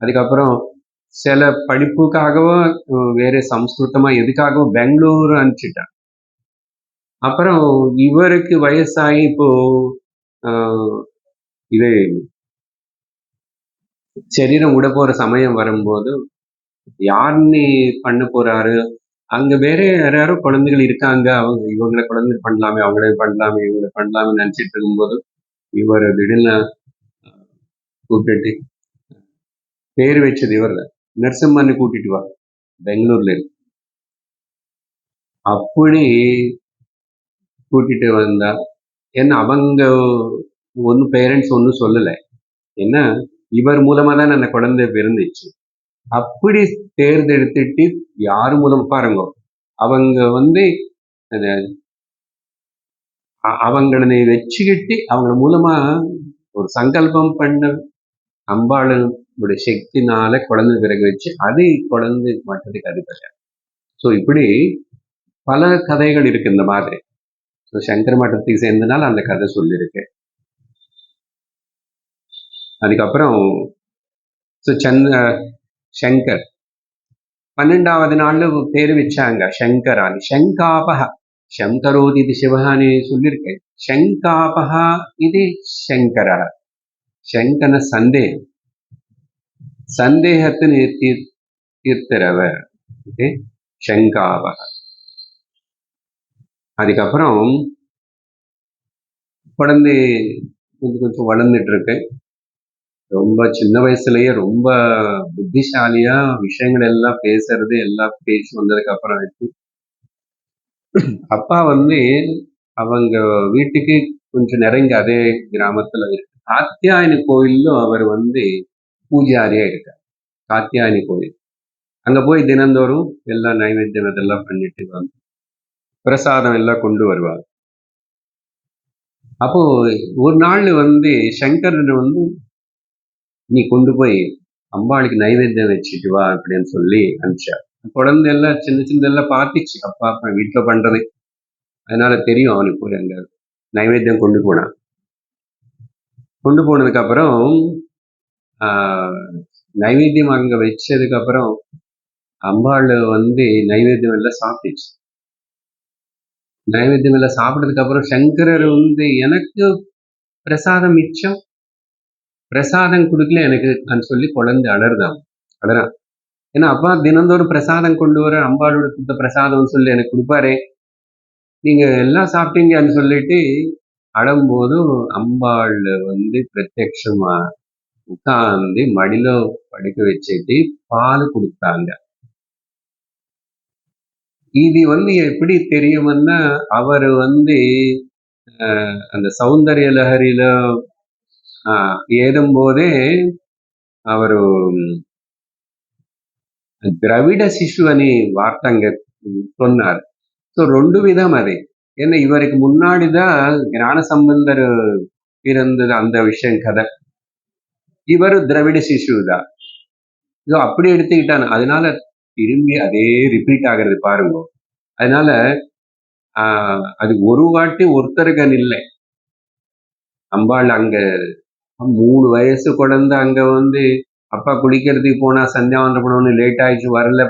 அதுக்கப்புறம் சில படிப்புக்காகவும் வேற சம்ஸ்கிருதமா எதுக்காகவும் பெங்களூர் அனுப்பிச்சிட்டான். அப்புறம் இவருக்கு வயசாகி இப்போ இது சரீரம் விட போற சமயம் வரும்போது யாருன்னு பண்ண போறாரு, அங்க வேற யாரும் குழந்தைகள் இருக்காங்க, அவங்க இவங்களை குழந்தை பண்ணலாமே, அவங்களே பண்ணலாமே, இவங்களை பண்ணலாமே நினைச்சிட்டு இருக்கும்போது இவர் திடீர்னு கூப்பிட்டு பேர் வச்சது இவர் நரசிம்மன்னு கூட்டிட்டு வா, பெங்களூர்ல இருக்கு. அப்படி கூட்டிட்டு வந்தா ஏன்னா அவங்க ஒன்னும் பேரண்ட்ஸ் ஒன்னும் சொல்லல. ஏன்னா இவர் மூலமா தான் அந்த குழந்தை பிறந்துச்சு. அப்படி தேர்ந்தெடுத்துட்டு யாரு மூலம் பாருங்க, அவங்க வந்து அவங்களை வச்சுக்கிட்டு அவங்க மூலமா ஒரு சங்கல்பம் பண்ண அம்பாளுடைய சக்தினால குழந்தை பிறகு வச்சு அது குழந்தை மாற்றத்துக்கு அதிபதி. ஸோ இப்படி பல கதைகள் இருக்கு இந்த மாதிரி. ஸோ சங்கர மட்டத்துக்கு சேர்ந்தனால அந்த கதை சொல்லியிருக்கு. அதுக்கப்புறம் சங்கர் 12வது நாள்ல பேரு வச்சாங்க சங்கரானி. சங்காபகா சங்கரோதி இது சிவகானி சொல்லியிருக்கேன். சங்காபகா இது சங்கரா. சங்கன சந்தேகத்தை தீர்த்தரவர் சங்காபகா. அதுக்கப்புறம் குழந்தை கொஞ்சம் வளர்ந்துட்டு இருக்கு. ரொம்ப சின்ன வயசுலயே ரொம்ப புத்திசாலியா விஷயங்கள் எல்லாம் பேசுறது எல்லாம் பேசி வந்ததுக்கு அப்புறம் அப்பா வந்து அவங்க வீட்டுக்கு கொஞ்சம் நெருங்கி அதே கிராமத்துல இருக்கு காத்தியாயனி கோயிலும் அவர் வந்து பூஜாரியா இருக்கார். காத்தியாயனி கோயில் அங்க போய் தினந்தோறும் எல்லாம் நைவேத்தியம் இதெல்லாம் பண்ணிட்டு வந்து பிரசாதம் எல்லாம் கொண்டு வருவார். அப்போ ஒரு நாள் வந்து சங்கரன் வந்து நீ கொண்டு போய் அம்பாளுக்கு நைவேத்தியம் வச்சுட்டு வா அப்படின்னு சொல்லி அனுப்பிச்சார். குழந்தை எல்லாம் சின்னதெல்லாம் பார்த்துச்சு, அப்பா அப்பா வீட்டுல பண்றது, அதனால தெரியும் அவனுக்கு போய் அங்க நைவேத்தியம் கொண்டு போனான். கொண்டு போனதுக்கு அப்புறம் நைவேத்தியம் அங்க வச்சதுக்கு அப்புறம் அம்பாள் வந்து நைவேத்தியம் எல்லாம் சாப்பிட்டுச்சு. நைவேத்தியம் எல்லாம் சாப்பிட்டதுக்கு அப்புறம் சங்கரர் வந்து எனக்கு பிரசாதம் மிச்சம், பிரசாதம் கொடுக்கல எனக்கு சொல்லி குழந்தை அலறான். ஏன்னா அப்பா தினந்தோறும் பிரசாதம் கொண்டு வர அம்பாளோட கொடுத்த பிரசாதம்னு சொல்லி எனக்கு கொடுப்பாரு, நீங்க எல்லாம் சாப்பிட்டீங்கன்னு சொல்லிட்டு அழும்போது அம்பாள் வந்து பிரத்யட்சமா உட்கார்ந்து மடியில படுக்க வச்சுட்டு பால் கொடுத்தாங்க. இது வந்து எப்படி தெரியும்னா அவர் வந்து அந்த சௌந்தர்ய லஹரியில ஏதும் போதே அவரு திராவிட சிசு అని வார்த்தைங்க சொன்னார். ஸோ 2 விதம் அது. ஏன்னா இவருக்கு முன்னாடிதான் ஞான சம்பந்தர் இருந்தது அந்த விஷயம் கதை. இவர் திராவிட சிசு தான். இதோ அப்படி எடுத்துக்கிட்டான். அதனால திரும்பி அதே ரிப்பீட் ஆகிறது பாருங்க. அதனால அது ஒரு வாட்டி ஒருத்தருக்கன் இல்லை. அம்பாள் அங்க 3 வயசு குழந்தை அங்க வந்து அப்பா குளிக்கிறதுக்கு போனா சந்தியாவந்தனம் பண்ணணும், லேட் ஆயிடுச்சு வரல,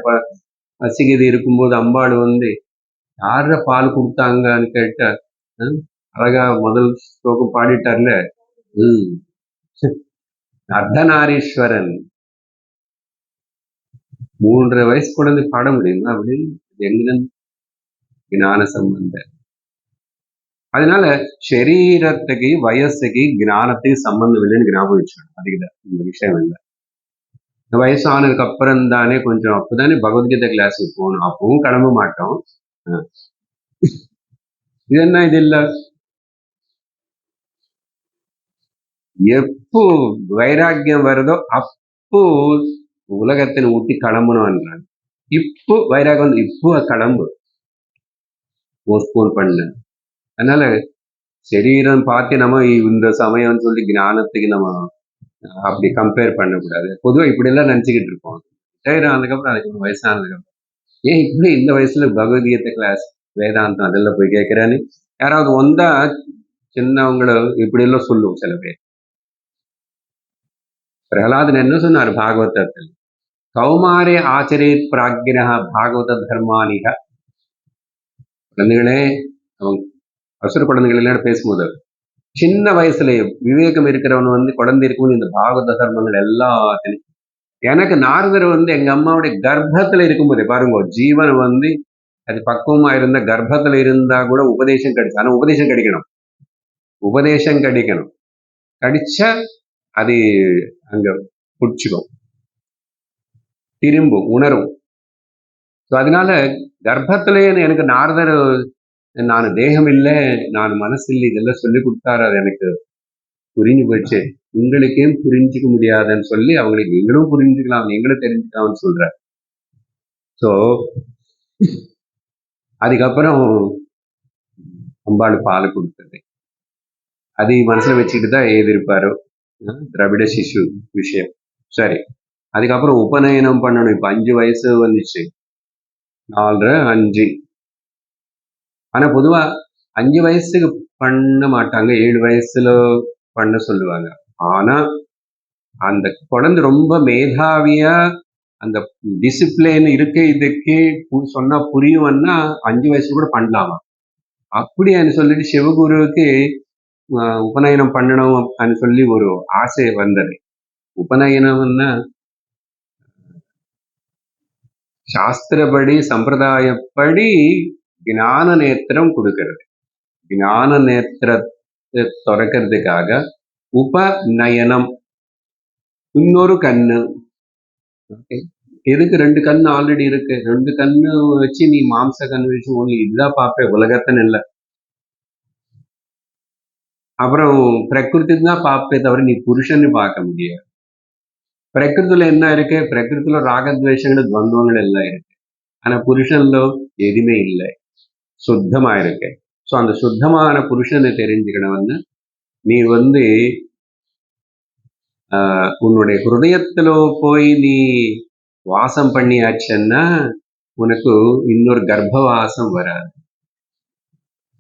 பசிக்குது இருக்கும்போது அம்பாள் வந்து யார பால் கொடுத்தாங்கன்னு கேட்டா அழகா முதல் ஸ்லோகம் பாடிட்டார்ல. அர்த்தநாரீஸ்வரன் 3 வயசு குழந்தை பாட முடியுமா? அப்படி எங்க ஞான சம்பந்தம். அதனால சரீரத்துக்கு வயசுக்கு ஞானத்துக்கு சம்பந்தம் இல்லைன்னு ஞாபகம் வச்சுக்கணும். அதுக்குதான் இந்த விஷயம் இல்லை. இந்த வயசானதுக்கு அப்புறம் தானே கொஞ்சம் அப்பதானே பகவத்கீதை கிளாஸுக்கு போகணும். அப்பவும் கிளம்ப மாட்டோம். இது என்ன இது இல்ல, எப்போ வைராக்கியம் வருதோ அப்போ உலகத்தில் ஊட்டி கிளம்பணும். இப்போ வைராகம் வந்து இப்போ கிளம்பு, போஸ்ட்போன் பண்ண. அதனால சரீரம் பார்த்து நம்ம இந்த சமயம் சொல்லி ஞானத்துக்கு நம்ம அப்படி கம்பேர் பண்ணக்கூடாது. பொதுவாக இப்படி எல்லாம் நினைச்சுக்கிட்டு இருப்போம். அதுக்கப்புறம் அதுக்கு வயசானதுக்கப்புறம் ஏன் இப்படி இந்த வயசுல பகவத்கீதை கிளாஸ் வேதாந்தம் அதெல்லாம் போய் கேட்கிறேன்னு யாராவது வந்தா சின்னவங்களும் இப்படி எல்லாம் சொல்லுவோம் சில பேர். பிரகலாதன் என்ன சொன்னார் பாகவதத்தில்? கௌமாரே ஆச்சரித் பிராக்ஞா பாகவத தர்மானிக. குழந்தைகளே, அவங்க அசுர குழந்தைகள் எல்லாம் பேசும்போது சின்ன வயசுலயே விவேகம் இருக்கிறவன் வந்து குழந்தை இருக்கும்போது இந்த பாகவத தர்மங்கள் எல்லாத்தையும் எனக்கு நாரதர் வந்து எங்க அம்மாவுடைய கர்ப்பத்துல இருக்கும்போதே பாருங்க, ஜீவன் வந்து அது பக்குவமா இருந்த கர்ப்பத்துல இருந்தா கூட உபதேசம் கிடைச்சு. ஆனா உபதேசம் கிடைக்கணும். கடிச்சா அது அங்க புடிச்சுக்கும், திரும்பும், உணரும். அதனால கர்ப்பத்திலேயே எனக்கு நாரதர் நான் தேகம் இல்லை, நான் மனசு இல்லை, இதெல்லாம் சொல்லி கொடுத்தாரு. அது எனக்கு புரிஞ்சு போச்சு. உங்களுக்கே புரிஞ்சுக்க முடியாதுன்னு சொல்லி அவங்களுக்கு நீங்களும் புரிஞ்சுக்கலாம், நீங்களும் தெரிஞ்சுக்கலாம்னு சொல்ற. ஸோ அதுக்கப்புறம் அம்பாள் பால் கொடுத்தது அது மனசுல வச்சுக்கிட்டு தான் எழுதியிருப்பாரு திராவிட சிசு விஷயம். சரி, அதுக்கப்புறம் உபநயனம் பண்ணணும். இப்ப 5 வயசு வந்துச்சு, 4, 5. ஆனா பொதுவா 5 வயசுக்கு பண்ண மாட்டாங்க, 7 வயசுல பண்ண சொல்லுவாங்க. ஆனா அந்த குழந்தை ரொம்ப மேதாவியா அந்த டிசிப்ளின் இருக்கு, இதுக்கு சொன்னா புரியும்னா 5 வயசு கூட பண்ணலாமா. அப்படின்னு சொல்லிட்டு சிவகுருவுக்கு உபநயனம் பண்ணணும் அப்படின்னு சொல்லி ஒரு ஆசை வந்தது. உபநயனம்னா சாஸ்திரப்படி சம்பிரதாயப்படி ஞான நேத்திரம் கொடுக்கிறது. ஞான நேத்திரத்தை திறக்கிறதுக்காக உபநயனம். இன்னொரு கண்ணு, எதுக்கு 2 கண்ணு ஆல்ரெடி இருக்கு, 2 கண்ணு வச்சு நீ மாம்ச கண்ணு வச்சு ஒண்ணு இதுதான் பார்ப்பேன், உலகத்தன் இல்லை. அப்புறம் பிரகிருதி தான் பார்ப்பே தவிர நீ புருஷன்னு பார்க்க முடியாது. பிரகிருத்துல என்ன இருக்கு? பிரகிருத்துல ராகத்வேஷங்கள் துவந்தங்கள் எல்லாம் இருக்கு. ஆனா புருஷன்ல எதுவுமே இல்லை, சுத்தமா இருக்கு. ஸோ அந்த சுத்தமான புருஷனை தெரிஞ்சுக்கணும்னு நீ வந்து உன்னுடைய ஹிருதயத்துல போய் நீ வாசம் பண்ணியாச்சுன்னா உனக்கு இன்னொரு கர்ப்பவாசம் வராது.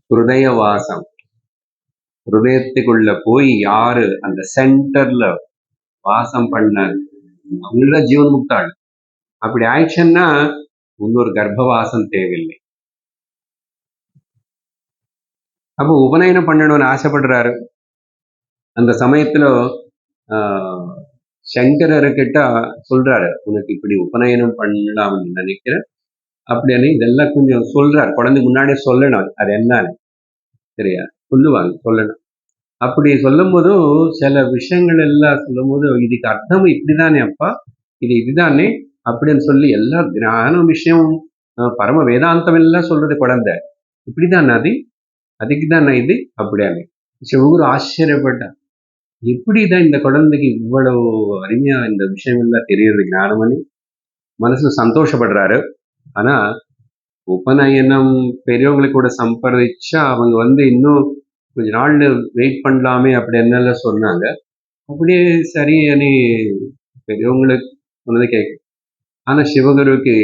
ஹிருதய வாசம், ஹிருதயத்துக்குள்ள போய் யாரு அந்த சென்டர்ல வாசம் பண்ண அவங்கள ஜீவன் முக்தாள். அப்படி ஆயிடுச்சுன்னா இன்னொரு கர்ப்பவாசம் தேவையில்லை. அப்போ உபநயனம் பண்ணணும்னு ஆசைப்படுறாரு. அந்த சமயத்துல சங்கரர்கிட்ட சொல்றாரு, உனக்கு இப்படி உபநயனம் பண்ணலாம்னு நினைக்கிறேன் அப்படின்னு இதெல்லாம் கொஞ்சம் சொல்றாரு. குழந்தை முன்னாடியே சொல்லணும் அது என்னன்னு, சரியா சொல்லணும். அப்படி சொல்லும் போதும் சில விஷயங்கள் எல்லாம் சொல்லும் போது இதுக்கு அர்த்தம் இப்படிதானே அப்பா, இதுதானே அப்படின்னு சொல்லி எல்லா ஞான விஷயம் பரம வேதாந்தம் எல்லாம் சொல்றது குழந்தை. இப்படிதான் அதுக்குதான் இது அப்படியானே. சிவகுரு ஆச்சரியப்பட்டார், எப்படிதான் இந்த குழந்தைக்கு இவ்வளவு அருமையா இந்த விஷயம் எல்லாம் தெரியுது ஞானமணி. மனசுல சந்தோஷப்படுறாரு. ஆனா உபநயனம் பெரியவங்களுக்கு கூட சம்பிரதிச்சா அவங்க இன்னும் கொஞ்ச நாள் வெயிட் பண்ணலாமே அப்படி என்னெல்லாம் சொன்னாங்க. அப்படியே சரி நீ பெரியவங்களுக்கு சொன்னது கேட்க. ஆனா சிவகுருக்கு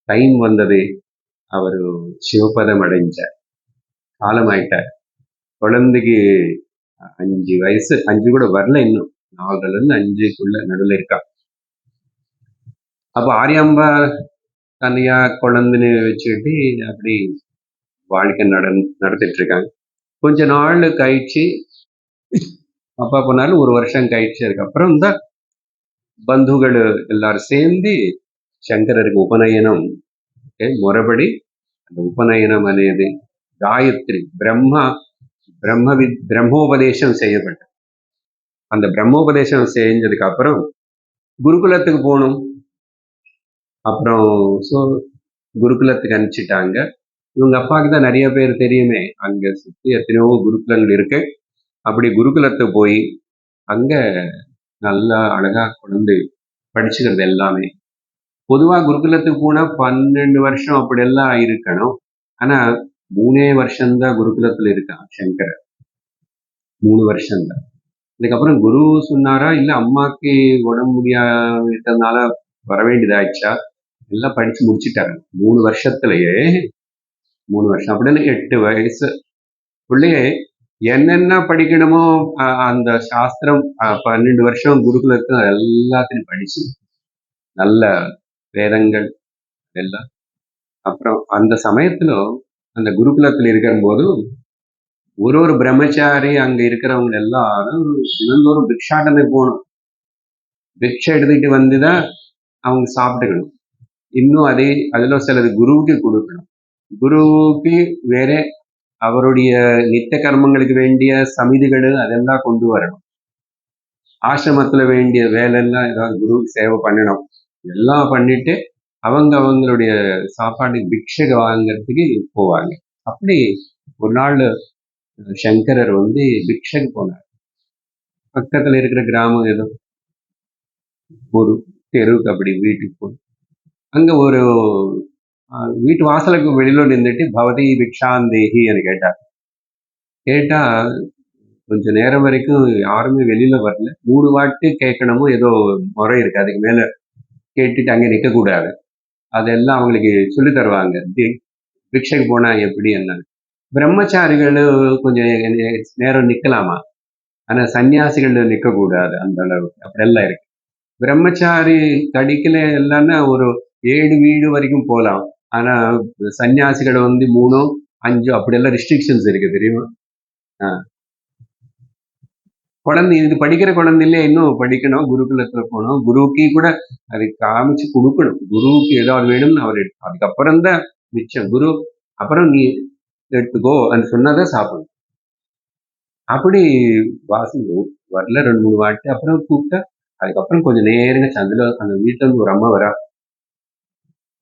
டைம் வந்தது. அவரு சிவபதம் அடைஞ்சார், காலமாயிட்டார். குழந்தைக்கு 5 வயசு, 5 கூட வரல இன்னும், 4ல இருந்து 5க்குள்ள நடுவில் இருக்கா. அப்போ ஆரியாம்பா தனியா குழந்தைன்னு வச்சுக்கிட்டு அப்படி வாழ்க்கை நடத்திட்டு இருக்காங்க. கொஞ்ச நாள் கழிச்சு அப்பா போனாலும் 1 வருஷம் கழிச்சு அதுக்கப்புறம் தான் பந்துகள் எல்லாரும் சேர்ந்து சங்கரருக்கு உபநயனம் முறைப்படி. அந்த உபநயனம் అనేది காயத்ரி பிரம்மோபதேசம் செய்யப்பட்டது. அந்த பிரம்மோபதேசம் செஞ்சதுக்கு அப்புறம் குருகுலத்துக்கு போகணும். அப்புறம் குருகுலத்துக்கு அனுப்பிச்சிட்டாங்க. இவங்க அப்பாவுக்கு தான் நிறைய பேர் தெரியுமே, அங்க சுற்றி எத்தனையோ குருகுலங்கள் இருக்கு. அப்படி குருகுலத்துக்கு போய் அங்க நல்லா அழகா குழந்தை படிச்சுக்கிறது எல்லாமே. பொதுவா குருகுலத்துக்கு போனா 12 வருஷம் அப்படியெல்லாம் இருக்கணும். ஆனா 3 வருஷம்தான் குருகுலத்துல இருக்கான் சங்கரர். 3 வருஷம்தான். அதுக்கப்புறம் குரு சொன்னாரா இல்ல அம்மாக்கு உடம்பு முடியாதனால வர வேண்டியதாயிடுச்சா, எல்லாம் படிச்சு முடிச்சுட்டாங்க 3 வருஷத்துலயே. 3 வருஷம் அப்படின்னு 8 வயசு பிள்ளையே என்னென்ன படிக்கணுமோ அந்த சாஸ்திரம் 12 வருஷம் குருகுலத்துல எல்லாத்தையும் படிச்சு நல்ல வேதங்கள் எல்லாம். அப்புறம் அந்த சமயத்துல அந்த குருகுலத்தில் இருக்கிற போது ஒரு பிரம்மச்சாரி அங்க இருக்கிறவங்க எல்லாரும் தினந்தோறும் பிக்ஷாடனை போகணும். பிக்ஷை எடுத்துக்கிட்டு வந்துதான் அவங்க சாப்பிட்டுக்கணும். இன்னும் அதுல சிலது குருவுக்கு கொடுக்கணும். குருவுக்கு வேற அவருடைய நித்திய கர்மங்களுக்கு வேண்டிய சமிதிகள் அதெல்லாம் கொண்டு வரணும். ஆசிரமத்துல வேண்டிய வேலையெல்லாம் ஏதாவது குருவுக்கு சேவை பண்ணணும். எல்லாம் பண்ணிட்டு அவங்களுடைய சாப்பாடு பிக்ஷை வாங்கிறதுக்கு போவாங்க. அப்படி ஒரு நாள் சங்கரர் பிக்ஷைக்கு போனார். பக்கத்துல இருக்கிற கிராமம் ஏதோ ஒரு தெருவுக்கு அப்படி வீட்டுக்கு போய் அங்க ஒரு வீட்டு வாசலுக்கு வெளியில நின்றுட்டு பவதி பிக்ஷாந்தேகின்னு கேட்டா கொஞ்ச நேரம் வரைக்கும் யாருமே வெளியில வரல. 3 வாட்டி கேட்கணுமோ ஏதோ முறை இருக்கு, அதுக்கு மேல கேட்டுட்டு அங்கே நிக்க கூடாது. அதெல்லாம் அவங்களுக்கு சொல்லி தருவாங்க, பிக்ஷைக்கு போனா எப்படி என்ன. பிரம்மச்சாரிகள் கொஞ்சம் நேரம் நிக்கலாமா, ஆனா சன்னியாசிகள் நிக்க கூடாது அந்த அளவுக்கு, அப்படியெல்லாம் இருக்கு. பிரம்மச்சாரி கடிக்கல இல்லைன்னா ஒரு 7 வீடு வரைக்கும் போகலாம். ஆனா சன்னியாசிகள் 3 5 அப்படியெல்லாம் ரெஸ்ட்ரிக்ஷன்ஸ் இருக்கு தெரியுமா. குழந்தை இது படிக்கிற குழந்தையிலே இன்னும் படிக்கணும், குருகுலத்துல போகணும். குருவுக்கு கூட அதை காமிச்சு கொடுக்கணும். குருவுக்கு ஏதாவது வேணும்னு அவர் அதுக்கப்புறம் தான் மிச்சம். குரு அப்புறம் நீ எடுத்துக்கோ அப்படின்னு சொன்னாதான் சாப்பிடணும். அப்படி வாசல் வரல 2-3 வாட்டி. அப்புறம் கூப்பிட்டா அதுக்கப்புறம் கொஞ்சம் நேரங்க சந்தில அந்த வீட்டுல இருந்து ஒரு அம்மா வரா.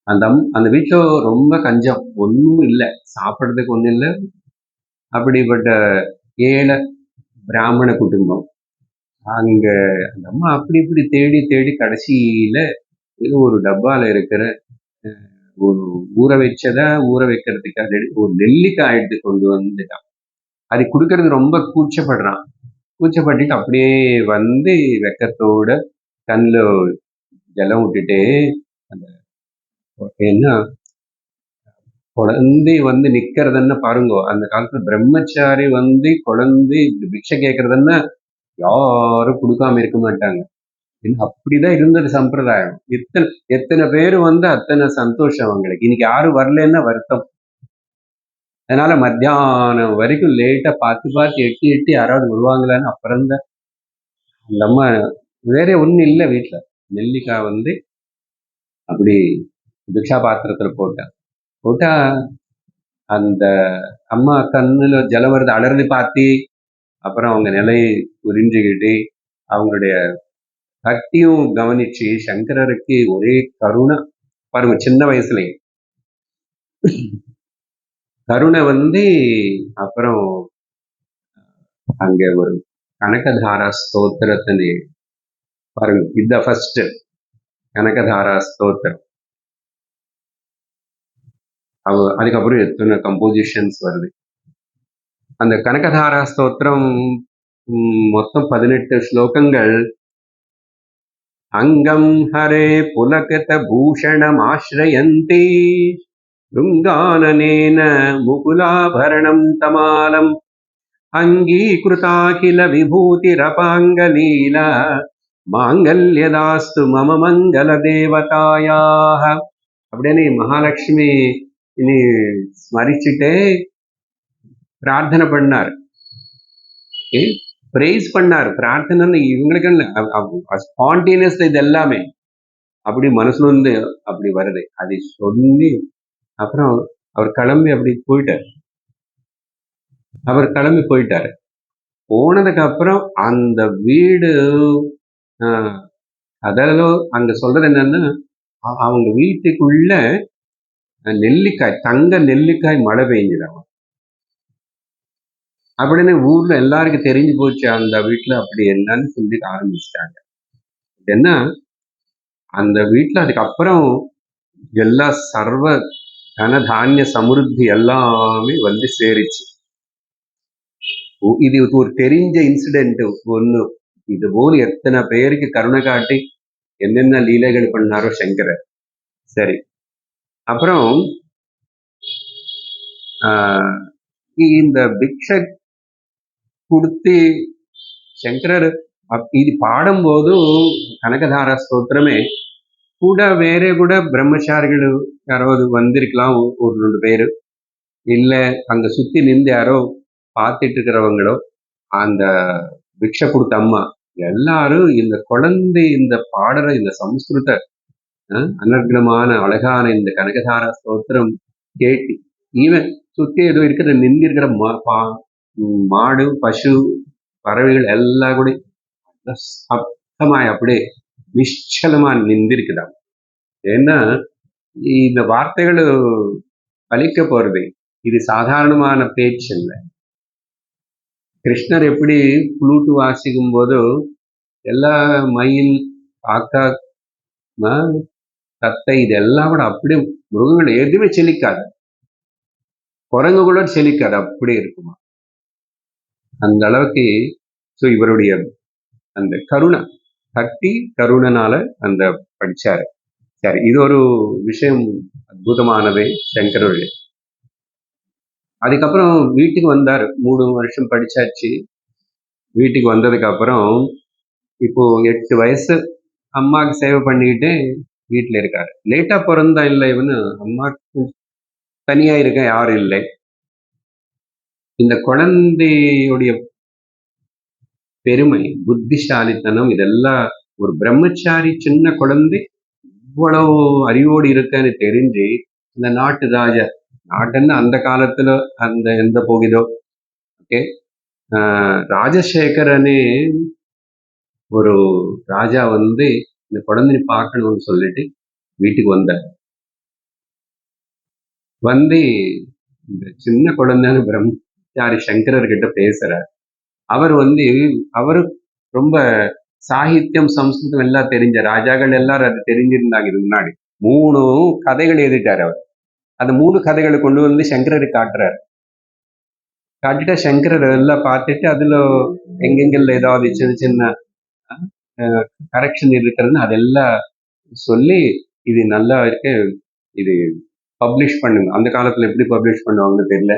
அந்த வீட்டுல ரொம்ப கஞ்சம், ஒன்றும் இல்லை, சாப்பிட்றதுக்கு ஒன்றும் இல்லை. அப்படிப்பட்ட ஏழை பிராமண குடும்பம். அங்க அந்த அம்மா அப்படி இப்படி தேடி தேடி கடைசியில ஏதோ ஒரு டப்பால இருக்கிற ஒரு ஊற வைக்கிறதுக்காக ஒரு நெல்லிக்காய் எடுத்து கொண்டு வந்துட்டான். அது குடுக்கறது ரொம்ப கூச்சப்படுறான். கூச்சப்பட்டுட்டு அப்படியே வெக்கத்தோட கண்ணில் ஜலம் விட்டுட்டே அந்த என்ன குழந்தை நிக்கிறதுன்னு பாருங்க. அந்த காலத்துல பிரம்மச்சாரி குழந்தை பிக்ஷை கேட்கறதுன்னா யாரும் கொடுக்காம இருக்க மாட்டாங்க. அப்படிதான் இருந்தது சம்பிரதாயம். எத்தனை பேரு அத்தனை சந்தோஷம் அவங்களுக்கு. இன்னைக்கு யாரும் வரலன்னா வருத்தம். அதனால மத்தியானம் வரைக்கும் லேட்டா பார்த்து எட்டி யாராவது வருவாங்களான்னு அப்புறம் தான் அந்த அம்மா வேற ஒண்ணும் இல்லை வீட்டுல. நெல்லிக்காய் அப்படி பிக்ஷா பாத்திரத்துல போட்டா அந்த அம்மா கண்ணுல ஜலம் வருது அலர்ந்து பார்த்து அப்புறம் அவங்க நிலையை புரிஞ்சுக்கிட்டு அவங்களுடைய பக்தியும் கவனிச்சு சங்கரருக்கு ஒரே கருணை பாருங்க. சின்ன வயசுலயே கருணை அப்புறம் அங்க ஒரு கனகதாரா ஸ்தோத்திரத்தின் பாருங்க, இந்த ஃபர்ஸ்ட் கனகதாரா ஸ்தோத்திரம். அதுக்கப்புறம் எத்தனை கம்போசிஷன்ஸ் வருது. அந்த கனகதாரா ஸ்தோத்திரம் மொத்தம் 18 ஸ்லோகங்கள். அங்கம் ஹரே புலகத பூஷணமாஸ்ரயந்தி ருங்கானனேன முகுலாபரணம் தமாலம் அங்கீகிருதாகில விபூதிரபாங்கலீல மாங்கல்யதாஸ்து மம மங்கள தேவதாயாக அப்படின்னு மகாலட்சுமி இனி ஸ்மரிச்சுட்டே பிரார்த்தனை பண்ணார், பிரைஸ் பண்ணார். பிரார்த்தனை இவங்களுக்கு ஸ்பான்டேனியஸ் இது எல்லாமே அப்படி மனசுல இருந்து அப்படி வருது. அதை சொல்லி அப்புறம் அவர் கிளம்பி அப்படி போயிட்டார். போனதுக்கு அப்புறம் அந்த வீடு அதெல்லாம் அங்க சொல்றது என்னன்னா, அவங்க வீட்டுக்குள்ள நெல்லிக்காய், தங்க நெல்லிக்காய் மழை பெய்ஞ்சிடும் அப்படின்னு ஊர்ல எல்லாருக்கும் தெரிஞ்சு போச்சு. அந்த வீட்டுல அப்படி என்னன்னு சொல்லி ஆரம்பிச்சிட்டாங்க. என்ன அந்த வீட்டுல அதுக்கப்புறம் எல்லா சர்வ தன தானிய சமுருத்தி எல்லாமே வந்து சேரிச்சு. இது ஒரு தெரிஞ்ச இன்சிடென்ட் ஒண்ணு. இது போல எத்தனை பேருக்கு கருணை காட்டி என்னென்ன லீலைகள் பண்ணாரோ சங்கரர். சரி, அப்புறம் இந்த பிக்ஷை கொடுத்து சங்கரர் இது பாடும்போது கனகதாரா ஸ்தோத்திரமே கூட வேற கூட பிரம்மச்சாரிகள் யாராவது வந்திருக்கலாம், ஒரு 2 பேரு, இல்ல அங்க சுத்தி நின்று யாரோ பார்த்துட்டு இருக்கிறவங்களோ, அந்த பிக்ஷை கொடுத்த அம்மா எல்லாரும் இந்த குழந்தை இந்த பாடுற இந்த சம்ஸ்கிருத அனர்கணமான அழகான இந்த கனகதாரா ஸ்தோத்திரம் கேட்டு ஈவன் சுத்தி ஏதோ இருக்கிற நின்று இருக்கிற மாடு பசு பறவைகள் எல்லாம் கூட சப்தமாய் அப்படியே நிச்சலமா நின்றிருக்குதாம். ஏன்னா இந்த வார்த்தைகள் பலிக்க போறது இது சாதாரணமான பேச்சு இல்லை. கிருஷ்ணர் எப்படி புளூட்டு வாசிக்கும் போது எல்லா மயில் காக்கா தத்தை இதெல்லாம் கூட அப்படியே மிருகங்கள் எதுவுமே செழிக்காது, குரங்கு கூட செழிக்காது, அப்படி இருக்குமா அந்த அளவுக்கு. ஸோ இவருடைய அந்த கருணை சக்தி கருணனால அந்த படிச்சாரு. சரி, இது ஒரு விஷயம் அற்புதமானது சங்கருடைய. அதுக்கப்புறம் வீட்டுக்கு வந்தார். 3 வருஷம் படிச்சாச்சு. வீட்டுக்கு வந்ததுக்கு அப்புறம் இப்போ 8 வயசு அம்மாவுக்கு சேவை பண்ணிக்கிட்டு வீட்டுல இருக்காரு. லேட்டா பிறந்தா இல்லை இவனு, அம்மாவுக்கு தனியா இருக்க யாரும் இல்லை. இந்த குழந்தையுடைய பெருமை, புத்திசாலித்தனம் இதெல்லாம் ஒரு பிரம்மச்சாரி சின்ன குழந்தை இவ்வளவு அறிவோடு இருக்கன்னு தெரிஞ்சு இந்த நாட்டு ராஜா, நாட்டுன்னு அந்த காலத்துல அந்த எந்த போகுதோ ஓகே, ராஜசேகரனே ஒரு ராஜா வந்து இந்த குழந்தைய பார்க்கணும்னு சொல்லிட்டு வீட்டுக்கு வந்தார். வந்து இந்த சின்ன குழந்தைன்னு பிரம்மச்சாரி சங்கரர்கிட்ட பேசுறார். அவர் வந்து அவரு ரொம்ப சாகித்யம் சம்ஸ்கிருதம் எல்லாம் தெரிஞ்ச ராஜாக்கள் எல்லாரும் அது தெரிஞ்சிருந்தாங்க. இது முன்னாடி 3 கதைகள் எழுதிட்டார் அவர். அந்த 3 கதைகளை கொண்டு வந்து சங்கரருக்கு காட்டுறாரு. காட்டிட்டா சங்கரர் எல்லாம் பார்த்துட்டு அதுல எங்கெங்கெல்லாம் ஏதாவது சின்ன சின்ன கரெக்ஷன் இருக்கிறதுன்னு அதெல்லாம் சொல்லி இது நல்லா இருக்கு, இது பப்ளிஷ் பண்ணுங்க. அந்த காலத்துல எப்படி பப்ளிஷ் பண்ணுவாங்கன்னு தெரியல,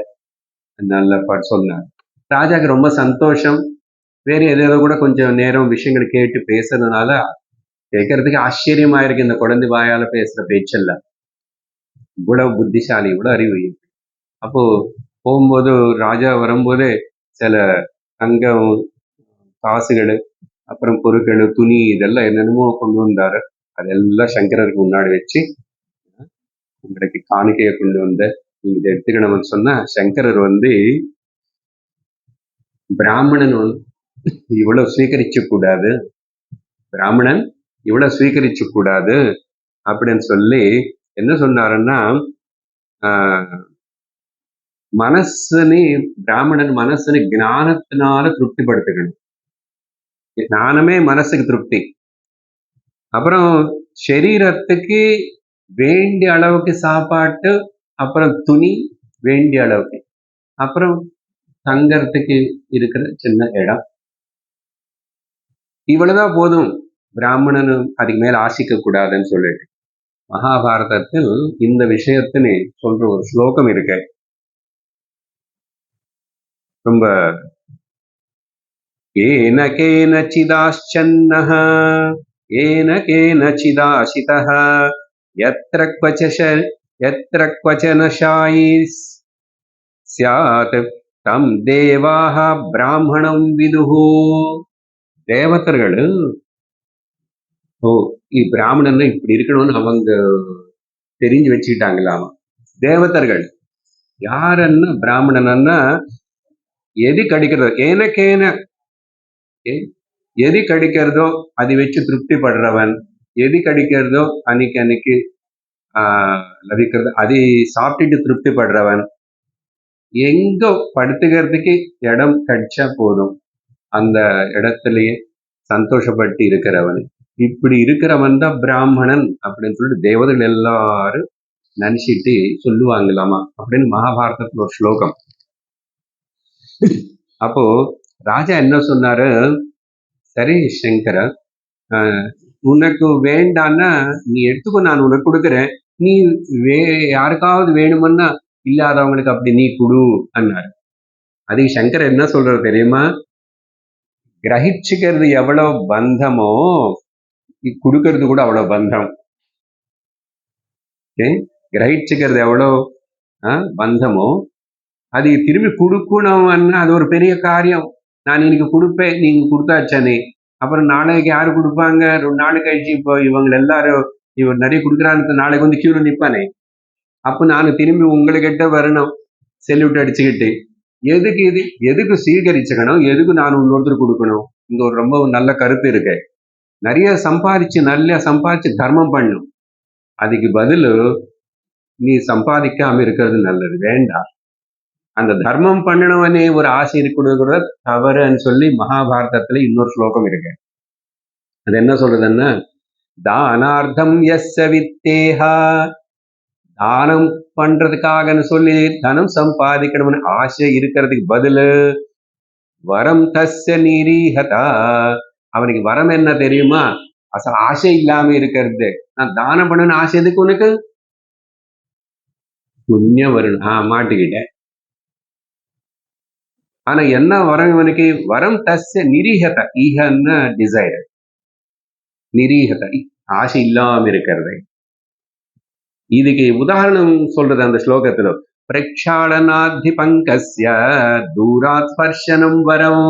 நல்லா சொன்னார். ராஜாக்கு ரொம்ப சந்தோஷம். வேற ஏதோ கூட கொஞ்சம் நேரம் விஷயங்களை கேட்டு பேசுறதுனால கேட்கறதுக்கு ஆச்சரியமா இருக்கு. இந்த குழந்தை வாயால பேசுற பேச்செல்லாம் இவ்வளவு புத்திசாலி, இவ்வளவு அறிவு. அப்போ போகும்போது ராஜா வரும்போது சில தங்கம் காசுகள் அப்புறம் பொருட்கள் துணி இதெல்லாம் என்னென்னமோ கொண்டு வந்தாரு. அதெல்லாம் சங்கரருக்கு முன்னாடி வச்சு உங்களுக்கு காணிக்கையை கொண்டு வந்த நீங்க இதை எடுத்துக்கணும்னு சொன்னா சங்கரர் வந்து பிராமணன் இவ்வளவு ஸ்வீகரிச்சு கூடாது, பிராமணன் இவ்வளவு ஸ்வீகரிச்சு கூடாது அப்படின்னு சொல்லி என்ன சொன்னாருன்னா, மனசுனே பிராமணன் மனசுன்னு ஞானத்தினால திருப்திப்படுத்திக்கணும். ஞானமே மனசுக்கு திருப்தி. அப்புறம் சரீரத்துக்கு வேண்டிய அளவுக்கு சாப்பாட்டு, அப்புறம் துணி வேண்டிய அளவுக்கு, அப்புறம் தங்கறதுக்கு இருக்கிற சின்ன இடம். இவ்வளவுதான் போதும், பிராமணனும் அதுக்கு மேல ஆசிக்க கூடாதுன்னு சொல்லிட்டு மகாபாரதத்தில் இந்த விஷயத்தினை சொல்ற ஒரு ஸ்லோகம் இருக்கு. ரொம்ப ஏன கேனசிதாச்சன்னஹ ஏன கேனசிதாசிதஹ யத்ர க்வச்சன ஷாயிஸ் ஸ்யாத் தம் தேவாஹ பிராமணம் விதுஹு. தேவதர்கள் பிராமணன் இப்படி இருக்கணும்னு அவங்க தெரிஞ்சு வச்சுக்கிட்டாங்களாம். தேவதர்கள் யாருன்னா பிராமணன்னா எது கிடைக்கிறதோ ஏனக்கேன எது கிடைக்கிறதோ அதை வச்சு திருப்தி படுறவன், எது கிடைக்கிறதோ அன்னைக்கு லபிக்கிறது அதை சாப்பிட்டுட்டு திருப்தி படுறவன், எங்க படுத்துக்கிறதுக்கு இடம் கிடைச்சா போதும் அந்த இடத்துலயே சந்தோஷப்பட்டு இருக்கிறவன், இப்படி இருக்கிறவன் தான் பிராமணன் அப்படின்னு சொல்லிட்டு தேவதைகள் எல்லாரும் நினைச்சிட்டு சொல்லுவாங்களாமா அப்படின்னு மகாபாரதத்துல ஒரு ஸ்லோகம். அப்போ ராஜா என்ன சொன்னாரு, சரி சங்கர, உனக்கு வேண்டான்னா நீ எடுத்துக்கோ, நான் உனக்கு கொடுக்குறேன், நீ யாருக்காவது வேணுமன்னா இல்லாதவங்களுக்கு அப்படி நீ கொடு அன்னாரு. அதுக்கு சங்கர் என்ன சொல்றது தெரியுமா, கிரகிச்சுக்கிறது எவ்வளவு பந்தமோ கொடுக்கறது கூட அவ்வளவு பந்தம். கிரகிச்சுக்கிறது எவ்வளவு பந்தமோ அது திரும்பி கொடுக்கணும்னா அது ஒரு பெரிய காரியம். நான் இன்னைக்கு கொடுப்பேன், நீங்க கொடுத்தாச்சானே, அப்புறம் நாளைக்கு யாரு கொடுப்பாங்க, 2 நாள் கழிச்சு இப்போ இவங்க எல்லாரும் இவர் நிறைய கொடுக்குறான்னு நாளைக்கு வந்து கியூல நிப்பானே, அப்ப நான் திரும்பி உங்ககிட்ட வரணும் செல்யூட் அடிச்சுக்கிட்டு. எதுக்கு இது, எதுக்கு சீகரிச்சுக்கணும், எதுக்கு நான் இன்னொருத்தர் கொடுக்கணும்? இங்க ஒரு ரொம்ப நல்ல கருத்து இருக்கு. நிறைய சம்பாதிச்சு தர்மம் பண்ணும், அதுக்கு பதில் நீ சம்பாதிக்காம இருக்கிறது நல்லது. வேண்டாம், அந்த தர்மம் பண்ணணும்னே ஒரு ஆசை இருக்கிறது தவறுன்னு சொல்லி மகாபாரதத்துல இன்னொரு ஸ்லோகம் இருக்கு. அது என்ன சொல்றதுன்னா, தானார்த்தம் யஸ்ய வித்தேஹா, தானம் பண்றதுக்காகன்னு சொல்லி தனம் சம்பாதிக்கணும்னு ஆசை இருக்கிறதுக்கு பதிலு வரம் தஸ்ய நிரீஹதா, அவனுக்கு வரம் என்ன தெரியுமா, அசல் ஆசை இல்லாம இருக்கிறது. நான் தானம் பண்ணணும்னு ஆசை எதுக்கு உனக்கு, புண்ணியம் வரணும். மாட்டிக்கிட்டேன். ஆனா என்ன வரம் இவனுக்கு, வரம் தஸ்ய நிரீஹத, ஈகன்னா டிசைர், நிரீஹத ஆசை இல்லாம இருக்கிறது. இதுக்கு உதாரணம் சொல்றது அந்த ஸ்லோகத்துல, பிரக்ஷாளனாதி பங்கஸ்ய தூராத் ஸ்பர்ஷனம் வரம்.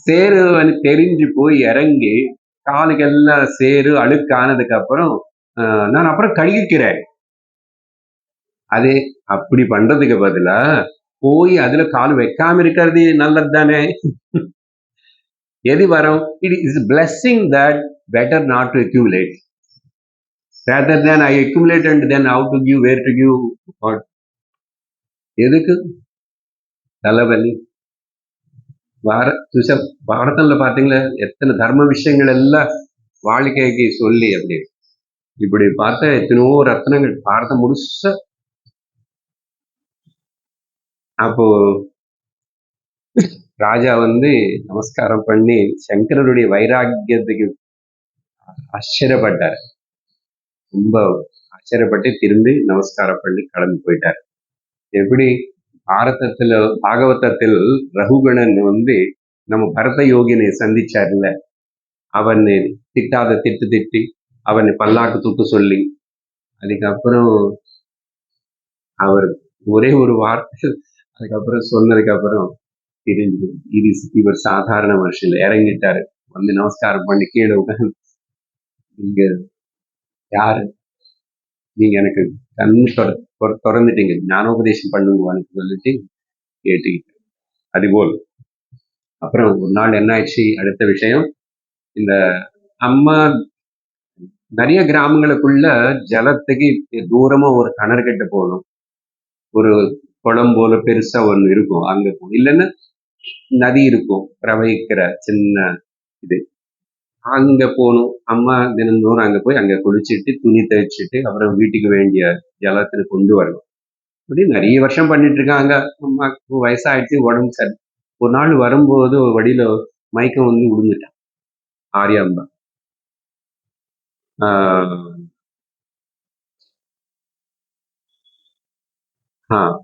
சேரு தெரிஞ்சு போய் இறங்கி காலுக்கெல்லாம் சேரு அழுக்கானதுக்கு அப்புறம் நான் அப்புறம் கழுகிக்கிறேன். அது அப்படி பண்றதுக்கு பதிலா போய் அதுல கால் வைக்காம இருக்கிறது நல்லது தானே. எது வரும், it is blessing that better not to accumulate rather than I accumulate and then how to give, where to give. எதுக்கு தலைவலி. பாரதத்துல பாத்தீங்களா எத்தனை தர்ம விஷயங்கள் எல்லாம் வாழ்க்கைக்கு சொல்லி அப்படி இப்படி பார்த்தா எத்தனையோ ரத்னங்கள் பாரதம் முழுச. அப்போ ராஜா வந்து நமஸ்காரம் பண்ணி சங்கரருடைய வைராக்கியத்துக்கு ஆச்சரியப்பட்டார். ரொம்ப ஆச்சரியப்பட்டு திரும்பி நமஸ்காரம் பண்ணி கிளம்பி போயிட்டார். எப்படி பாகவதத்தில் ரகுகணன் வந்து நம்ம பரத யோகினை சந்திச்சார்ல, அவன் திட்டாத திட்டி அவனை பல்லாக்கு தூக்க சொல்லி, அதுக்கப்புறம் அவர் ஒரே ஒரு வார்த்தை அதுக்கப்புறம் சொன்னதுக்கு அப்புறம் தெரிஞ்சு இவர் சாதாரண மனுஷன் இறங்கிட்டாரு. வந்து நமஸ்காரம் பண்ணி கீழே உட்காந்து, நீங்க யாரு, நீங்க எனக்கு கண்ணு திறந்துட்டீங்க, ஞானோபதேசம் பண்ணுவான்னு சொல்லிட்டு கேட்டுக்கிட்டு. அதுபோல் அப்புறம் ஒரு நாள் என்ன ஆயிடுச்சு, அடுத்த விஷயம், இந்த அம்மா நிறைய கிராமங்களுக்குள்ள ஜலத்துக்கு தூரமா ஒரு கிணறு கிட்ட போகணும், ஒரு குளம் போல பெருசா ஒண்ணு இருக்கும், அங்க போகணும். இல்லைன்னா நதி இருக்கும் பிரவகிக்கிற சின்ன இது, அங்க போகணும். அம்மா தினந்தோறும் அங்க போய் அங்க குளிச்சுட்டு துணி தைச்சிட்டு அப்புறம் வீட்டுக்கு வேண்டிய ஜலത്തിന് கொண்டு வரணும். இப்படி நிறைய வருஷம் பண்ணிட்டு இருக்காங்க. அம்மாக்கு வயசாயிடுச்சு, உடம்பு சரி. ஒரு நாள் வரும்போது வழியில மயக்கம் வந்து விழுந்துட்டான் ஆரியாம்பா. ஆஹ் ஆஹ்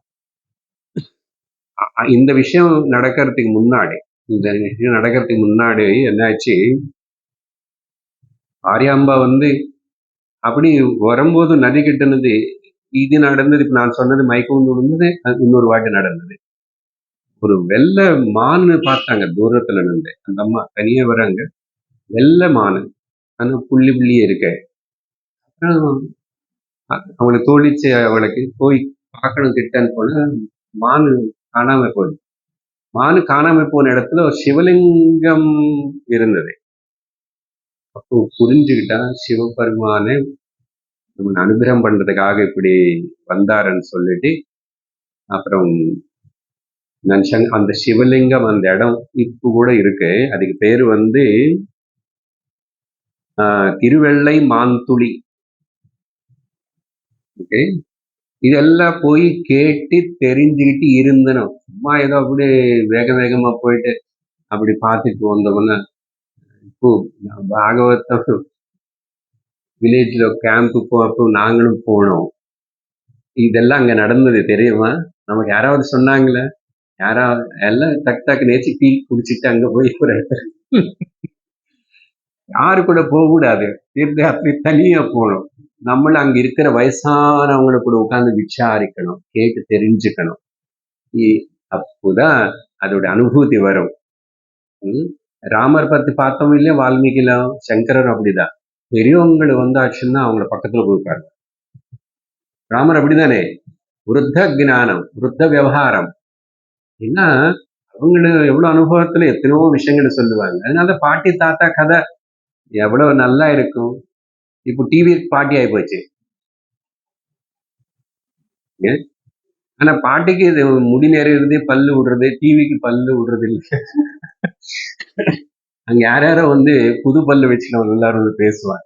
இந்த விஷயம் நடக்கிறதுக்கு முன்னாடி என்னாச்சு, ஆரியாம்பா வந்து அப்படி வரும்போது நதி கிட்டனது இது நடந்தது. இப்ப நான் சொன்னது மயக்கம் வந்து விழுந்தது, அது இன்னொரு வாட்டி நடந்தது. ஒரு வெள்ளை மானு பார்த்தாங்க தூரத்துல இருந்து. அந்த அம்மா தனியா வராங்க, வெள்ளை மானு, ஆனா புள்ளி புள்ளியே இருக்க. அப்புறம் அவளை தோழிச்சு, அவளுக்கு போய் பார்க்கணும் கிட்டன்னு போன, மானு காணாம போகுது. மானு காணாம போன இடத்துல ஒரு சிவலிங்கம் இருந்தது. அப்போ புரிஞ்சுக்கிட்டா சிவபெருமானே நம்மளை அனுகிரகம் பண்றதுக்காக இப்படி வந்தாருன்னு சொல்லிட்டு, அப்புறம் அந்த சிவலிங்கம் அந்த இடம் இப்ப கூட இருக்கு. அதுக்கு பேரு வந்து திருவெள்ளை மான்துளி. ஓகே, இதெல்லாம் போய் கேட்டு தெரிஞ்சுக்கிட்டு இருந்தனும். சும்மா ஏதோ அப்படி வேக வேகமா போயிட்டு அப்படி பார்த்துட்டு வந்தோம்னா, இப்போ பாகவதம் வில்லேஜ்ல கேம்ப் அப்போ நாங்களும் போனோம். இதெல்லாம் அங்க நடந்தது தெரியுமா? நமக்கு யாராவது சொன்னாங்களே? யாராவது எல்லாம் டக்கு நேச்சு டீ குடிச்சிட்டு அங்க போய் யாரு கூட போக கூடாது, தீர்த்த தனியா போகணும். நம்மளும் அங்க இருக்கிற வயசானவங்களை கூட உட்கார்ந்து விசாரிக்கணும், கேட்டு தெரிஞ்சுக்கணும். அப்போதான் அதோட அனுபூதி வரும். ராமர் பத்தி பார்த்தோம் இல்லையா, வால்மீகிலாம், சங்கரர் அப்படிதான். பெரியவங்களை வந்தாச்சுன்னா அவங்கள பக்கத்துல போய்ப்பாரு. ராமர் அப்படிதானே, விருத்த ஜானம், விருத்த விவகாரம். ஏன்னா அவங்கள எவ்வளவு அனுபவத்துல எத்தனையோ விஷயங்களை சொல்லுவாங்க. அதனால பாட்டி தாத்தா கதை எவ்வளவு நல்லா இருக்கும். இப்போ டிவி பாட்டி ஆகி போச்சு. ஆனா பாட்டிக்கு இது முடி நிறையிறது, பல்லு விடுறது, டிவிக்கு பல்லு விடுறது இல்லை. அங்க யாரோ வந்து புது பல்லு வச்சுக்கணும் எல்லாரும் வந்து பேசுவாங்க.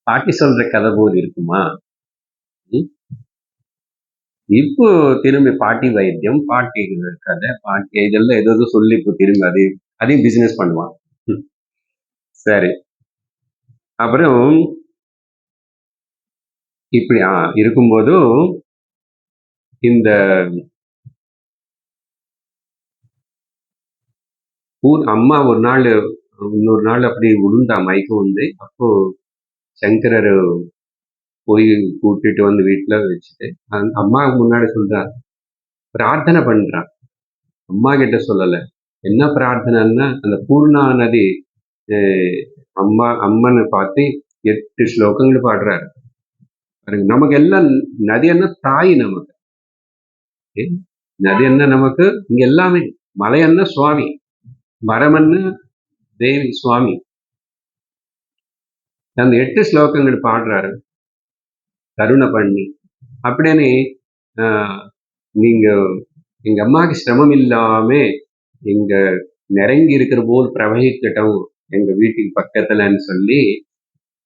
பாட்டி சொல்ற கதை போது இருக்குமா? இப்போ திரும்பி பாட்டி வைத்தியம், பாட்டி கதை, பாட்டி இதெல்லாம் ஏதோ சொல்லி இப்போ திரும்பி அதையும் பிசினஸ் பண்ணுவான். சரி, அப்புறம் இப்படி இருக்கும்போதும் இந்த அம்மா ஒரு நாள் இன்னொரு நாள் அப்படி விழுந்தா மயக்கம் வந்து. அப்போ சங்கரர் போய் கூட்டிட்டு வந்து வீட்டுல வச்சுட்டு அம்மா முன்னாடி சொல்றான், பிரார்த்தனை பண்றான். அம்மா கிட்ட சொல்லல. என்ன பிரார்த்தனைன்னா, அந்த பூர்ணா நதி அம்மனை பார்த்து 8 ஸ்லோகங்கள் பாடுறாரு. நமக்கு எல்லாம் நதி என்ன தாய், நமக்கு நதி என்ன நமக்கு இங்க எல்லாமே. மலை என்ன சுவாமி, மரம் என்ன தேவி சுவாமி. அந்த 8 ஸ்லோகங்கள் பாடுறாரு கருணை பண்ணி. அப்படின்னு நீங்க எங்க அம்மாவுக்கு சிரமம் இல்லாம இங்க நெருங்கி இருக்கிற போல் பிரவகிக்கட்டும் எங்க வீட்டுக்கு பக்கத்துலன்னு சொல்லி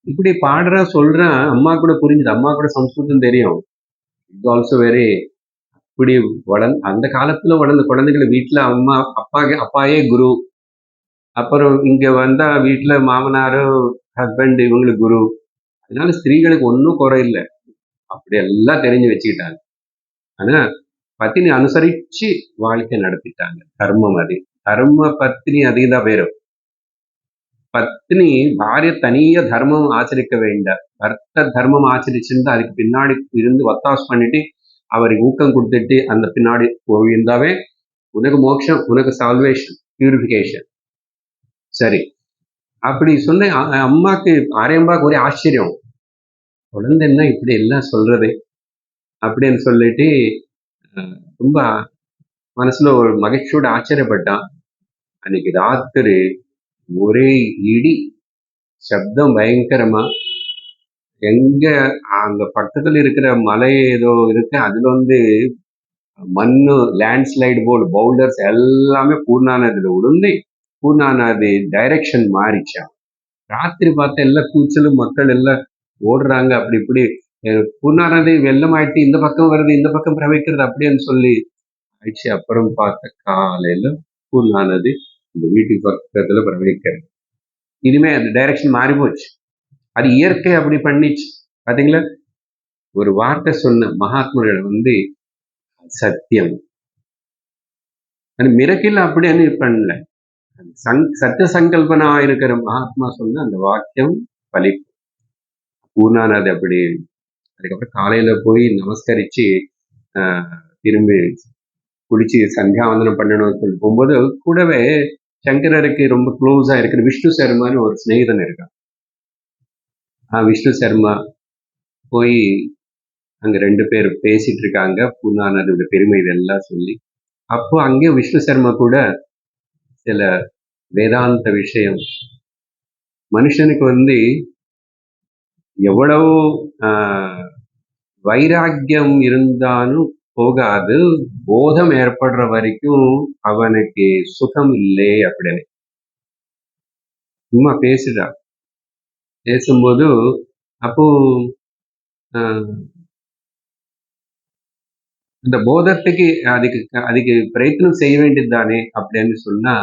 இப்படி பாடுறா சொல்றான். அம்மா கூட புரிஞ்சுது, அம்மா கூட சம்ஸ்கிருதம் தெரியும். இட்ஸ் ஆல்சோ வெரி இப்படி அந்த காலத்துல வளர்ந்த குழந்தைகளை வீட்டுல அம்மா அப்பாயே குரு. அப்புறம் இங்க வந்தா வீட்டுல மாமனாரு ஹஸ்பண்ட் இவங்களுக்கு குரு. அதனால ஸ்திரீகளுக்கு ஒன்றும் குறை இல்லை, அப்படி எல்லாம் தெரிஞ்சு வச்சுக்கிட்டாங்க. ஆனா பத்தினி அனுசரிச்சு வாழ்க்கை நடத்திட்டாங்க. தர்மம் அது தர்ம பத்தினி அதிகதான் பேரும். பத்னி பாரிய தனிய தர்மம் ஆச்சரிக்க வேண்டாம். பர்த்த தர்மம் ஆச்சரிச்சுட்டு அதுக்கு பின்னாடி இருந்து ஒத்தாஸ் பண்ணிட்டு அவருக்கு ஊக்கம் கொடுத்துட்டு அந்த பின்னாடி போயிருந்தாவே உனக்கு மோட்சம், உனக்கு சால்வேஷன், பியூரிபிகேஷன். சரி, அப்படி சொன்ன அம்மாக்கு ஆரியம்பாக்கு ஒரே ஆச்சரியம், குழந்தைன்னா இப்படி எல்லாம் சொல்றது அப்படின்னு சொல்லிட்டு ரொம்ப மனசுல ஒரு மகிழ்ச்சியோட ஆச்சரியப்பட்டான். அன்னைக்கு ராத்திரி ஒரே இடி சப்தம் பயங்கரமா. எங்க அங்க பக்கத்துல இருக்கிற மலை ஏதோ இருக்கு, அதுல வந்து மண்ணு லேண்ட்ஸ்லைடு போல் பவுல்டர்ஸ் எல்லாமே பூர்ணா நதியில விழுந்து பூர்ணா நதி டைரக்ஷன் மாறிச்சான். ராத்திரி பார்த்தா எல்லாம் கூச்சலும், மக்கள் எல்லாம் ஓடுறாங்க. அப்படி இப்படி பூர்ணானது வெள்ளமாயிட்டு இந்த பக்கம் வருது, இந்த பக்கம் பிரவகிக்கிறது அப்படின்னு சொல்லி ஆயிடுச்சு. அப்புறம் பார்த்த காலையில பூர்ணானது இந்த வீட்டுக்கு பக்கத்துல பிரவகிக்கிறது. இனிமே அந்த டைரக்ஷன் மாறி போச்சு. அது இயற்கை அப்படி பண்ணிச்சு. பாத்தீங்களா? ஒரு வார்த்தை சொன்ன மகாத்மர்கள் சத்தியம். மிரக்கில் அப்படின்னு பண்ணல. சத்திய சங்கல்பனா இருக்கிற மகாத்மா சொன்ன அந்த வாக்கியம் பலிக்கும். பூர்ணானது அப்படி. அதுக்கப்புறம் காலையில போய் நமஸ்கரிச்சு திரும்பி குளிச்சு சந்தியாவந்தனம் பண்ணணும்னு சொல்லி போகும்போது கூடவே சங்கரருக்கு ரொம்ப க்ளோஸா இருக்கிற விஷ்ணு சர்மான்னு ஒரு சிநேகிதன் இருக்கான். விஷ்ணு சர்மா போய் அங்க 2 பேர் பேசிட்டு இருக்காங்க. பூர்ணானதோட பெருமை இதெல்லாம் சொல்லி. அப்போ அங்கே விஷ்ணு சர்மா கூட சில வேதாந்த விஷயம், மனுஷனுக்கு எவ்வளவு வைராக்கியம் இருந்தாலும் போகாது, போதம் ஏற்படுற வரைக்கும் அவனுக்கு சுகம் இல்லை அப்படின்னு சும்மா பேசும்போது அப்போ இந்த போதத்துக்கு அதுக்கு பிரயத்னம் செய்ய வேண்டியது தானே அப்படின்னு சொன்னா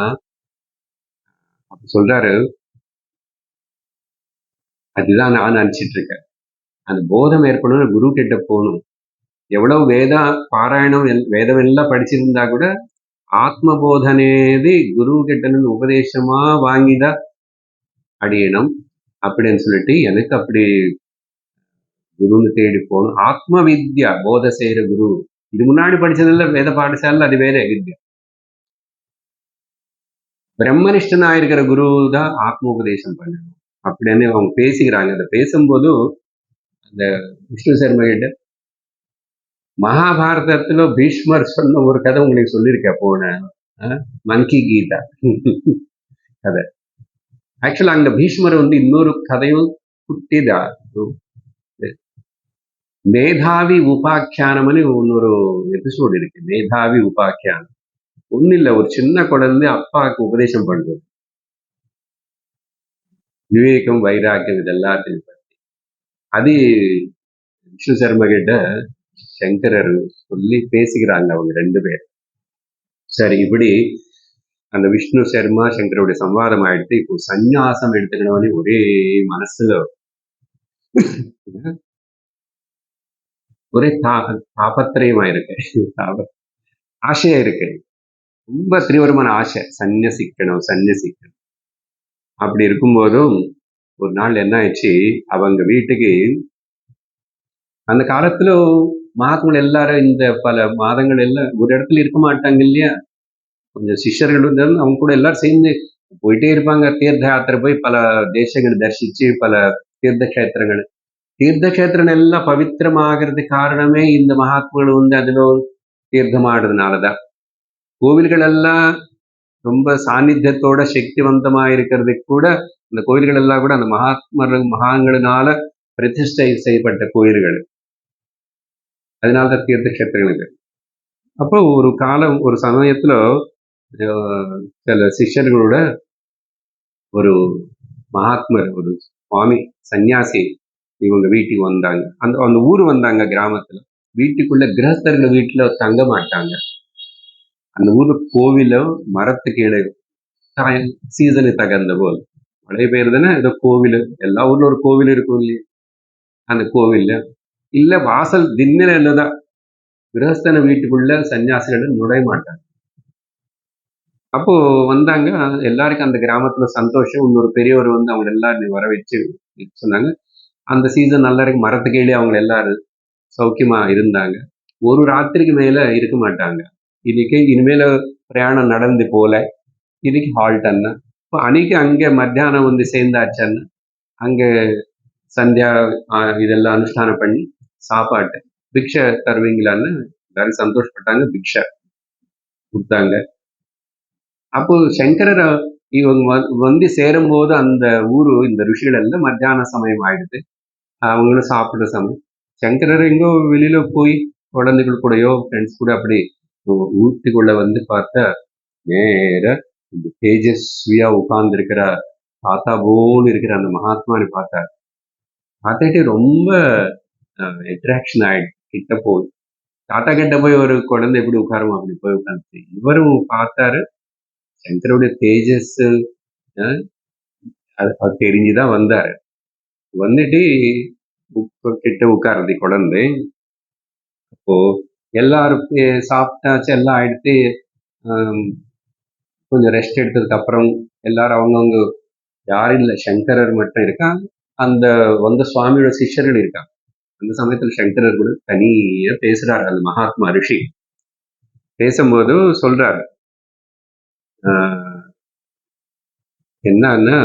சொல்றாரு, அதுதான் நான் நினைச்சிட்டு இருக்கேன். அந்த போதம் ஏற்படணும், குரு கிட்ட போகணும். எவ்வளவு பாராயணம் வேதம் எல்லாம் படிச்சிருந்தா கூட ஆத்ம போதனேது குரு கிட்ட உபதேசமா வாங்கிதான் அடையணும் அப்படின்னு சொல்லிட்டு எனக்கு அப்படி குருன்னு தேடி போகணும். ஆத்ம வித்யா போத செய்யற குரு. இது முன்னாடி படிச்சதுல வேத பாடசாலை அது வேற வித்யா. பிரம்மனிஷ்டனா இருக்கிற குரு தான் ஆத்ம உபதேசம் பண்ணணும் அப்படின்னு அவங்க பேசிக்கிறாங்க. அதை பேசும்போது அந்த விஷ்ணு சர்மா கிட்ட மகாபாரதத்துல பீஷ்மர் சொன்ன ஒரு கதை உங்களுக்கு சொல்லியிருக்கேன் போன மங்கி கீதா கதை. ஆக்சுவலா அங்க பீஷ்மர் இன்னொரு கதையும் குட்டிதா, மேதாவி உபாக்கியானம்னு இன்னொரு எபிசோடு இருக்கு. மேதாவி உபாக்கியானம் ஒன்னும் இல்ல, ஒரு சின்ன குழந்தை அப்பாவுக்கு உபதேசம் பண்றது, விவேகம் வைராக்கியம் இதெல்லாத்தையும் பற்றி. அது விஷ்ணு சர்மா கிட்ட சங்கரர் சொல்லி பேசிக்கிறாங்க அவங்க 2 பேர். சரி, இப்படி அந்த விஷ்ணு சர்மா சங்கருடைய சம்வாதம் ஆயிடுத்து. இப்போ சந்நியாசம் எடுத்துக்கணும்னு ஒரே மனசுல ஒரே தாபத்திரயமா இருக்கு, ஆசையா இருக்கு, ரொம்ப தீவிரமான ஆசை, சந்நியசிக்கணும். அப்படி இருக்கும்போதும் ஒரு நாள் என்ன ஆயிடுச்சு, அவங்க வீட்டுக்கு அந்த காலத்துல மகாத்மாக்கள் எல்லாரும் இந்த பல மாதங்கள் எல்லாம் ஒரு இடத்துல இருக்க மாட்டாங்க இல்லையா. கொஞ்சம் சிஷ்யர்கள் இருந்தாலும் அவங்க கூட எல்லாரும் சேர்ந்து போயிட்டே இருப்பாங்க. தீர்த்த யாத்திரை போய் பல தேசங்களை தரிசிச்சு பல தீர்த்த கஷேத்திரங்கள் எல்லாம் பவித்திரமாகிறதுக்கு காரணமே இந்த மகாத்மாக்கள் அதுல தீர்த்தம் ஆடுறதுனாலதான். கோவில்கள் எல்லாம் ரொம்ப சாநித்தியத்தோட சக்திவந்தமா இருக்கிறதுக்கு கூட இந்த கோயில்கள் எல்லாம் கூட அந்த மகான்களினால பிரதிஷ்டை செய்யப்பட்ட கோயில்கள். அதனாலதான் தீர்த்த கஷேத்திரங்களுக்கு. அப்போ ஒரு சமயத்துல சில சிஷ்யர்களோட ஒரு மகாத்மர், ஒரு சுவாமி சன்னியாசி இவங்க வீட்டுக்கு வந்தாங்க. அந்த ஊர் வந்தாங்க. கிராமத்துல வீட்டுக்குள்ள கிரகஸ்தர்கள் வீட்டுல தங்க மாட்டாங்க. அந்த ஊர்ல கோவில மரத்துக்கு கீழே சீசனுக்கு தகுந்த போல் மழை பெய்யுறதுன்னா ஏதோ கோவில், எல்லா ஊர்ல ஒரு கோவில் இருக்கும் இல்லையா, அந்த கோவில்ல இல்ல வாசல் திண்ணில இல்லதான். கிரகஸ்தன வீட்டுக்குள்ள சன்னியாசிகள் நுழைய மாட்டாங்க. அப்போ வந்தாங்க. எல்லாருக்கும் அந்த கிராமத்துல சந்தோஷம். இன்னொரு பெரியவர் அவங்க எல்லாரும் வர வச்சு சொன்னாங்க. அந்த சீசன் நல்லா இருக்கு, மரத்துக்கீழே அவங்க எல்லாரும் சௌக்கியமா இருந்தாங்க. ஒரு ராத்திரிக்கு மேல இருக்க மாட்டாங்க. இன்னைக்கு இனிமேல பிரயாணம் நடந்து போல, இன்னைக்கு ஹால்ட் அண்ணா. இப்போ அன்னைக்கு அங்கே மத்தியானம் சேர்ந்தாச்சன்னா அங்க சந்தியா இதெல்லாம் அனுஷ்டானம் பண்ணி சாப்பாட்டு பிக்ஷை தருவீங்களான்னு எல்லாரும் சந்தோஷப்பட்டாங்க. பிக்ஷை கொடுத்தாங்க. அப்போ சங்கரர் இவங்க சேரும்போது அந்த ஊரு இந்த ருஷிகள் எல்லாம் மத்தியான சமயம் ஆயிடுது. அவங்களும் சாப்பிடுற சமயம். சங்கரர் எங்கோ வெளியில போய் குழந்தைகள் கூடயோ ஃப்ரெண்ட்ஸ் கூட அப்படி ஊட்டிக்குள்ள பார்த்தா நேர இந்த தேஜஸ்வியா உட்கார்ந்து இருக்கிற தாத்தா போல் இருக்கிற அந்த மகாத்மாவை பார்த்தார். பார்த்துட்டு ரொம்ப அட்ராக்ஷன் கிட்ட போய் தாத்தா கிட்ட போய் ஒரு குழந்தை எப்படி உட்காருமா அப்படி போய் உட்காந்து இவரும் பார்த்தாரு. சங்கருடைய தேஜஸ் அது தெரிஞ்சுதான் வந்தாரு. வந்துட்டு கிட்ட உட்காருது குழந்தை. அப்போ எல்லாரும் சாப்பிட்டாச்சு, எல்லாம் ஆயிடுத்து. கொஞ்சம் ரெஸ்ட் எடுத்ததுக்கு அப்புறம் எல்லாரும் அவங்கவுங்க யாரும் இல்லை, சங்கரர் மட்டும் இருக்கான். அந்த வந்த சுவாமியோட சிஷ்யர்கள் இருக்காங்க. அந்த சமயத்துல சங்கரர் கூட தனியா பேசுறாரு. அந்த மகாத்மா ரிஷி பேசும்போது சொல்றாரு, என்னன்னா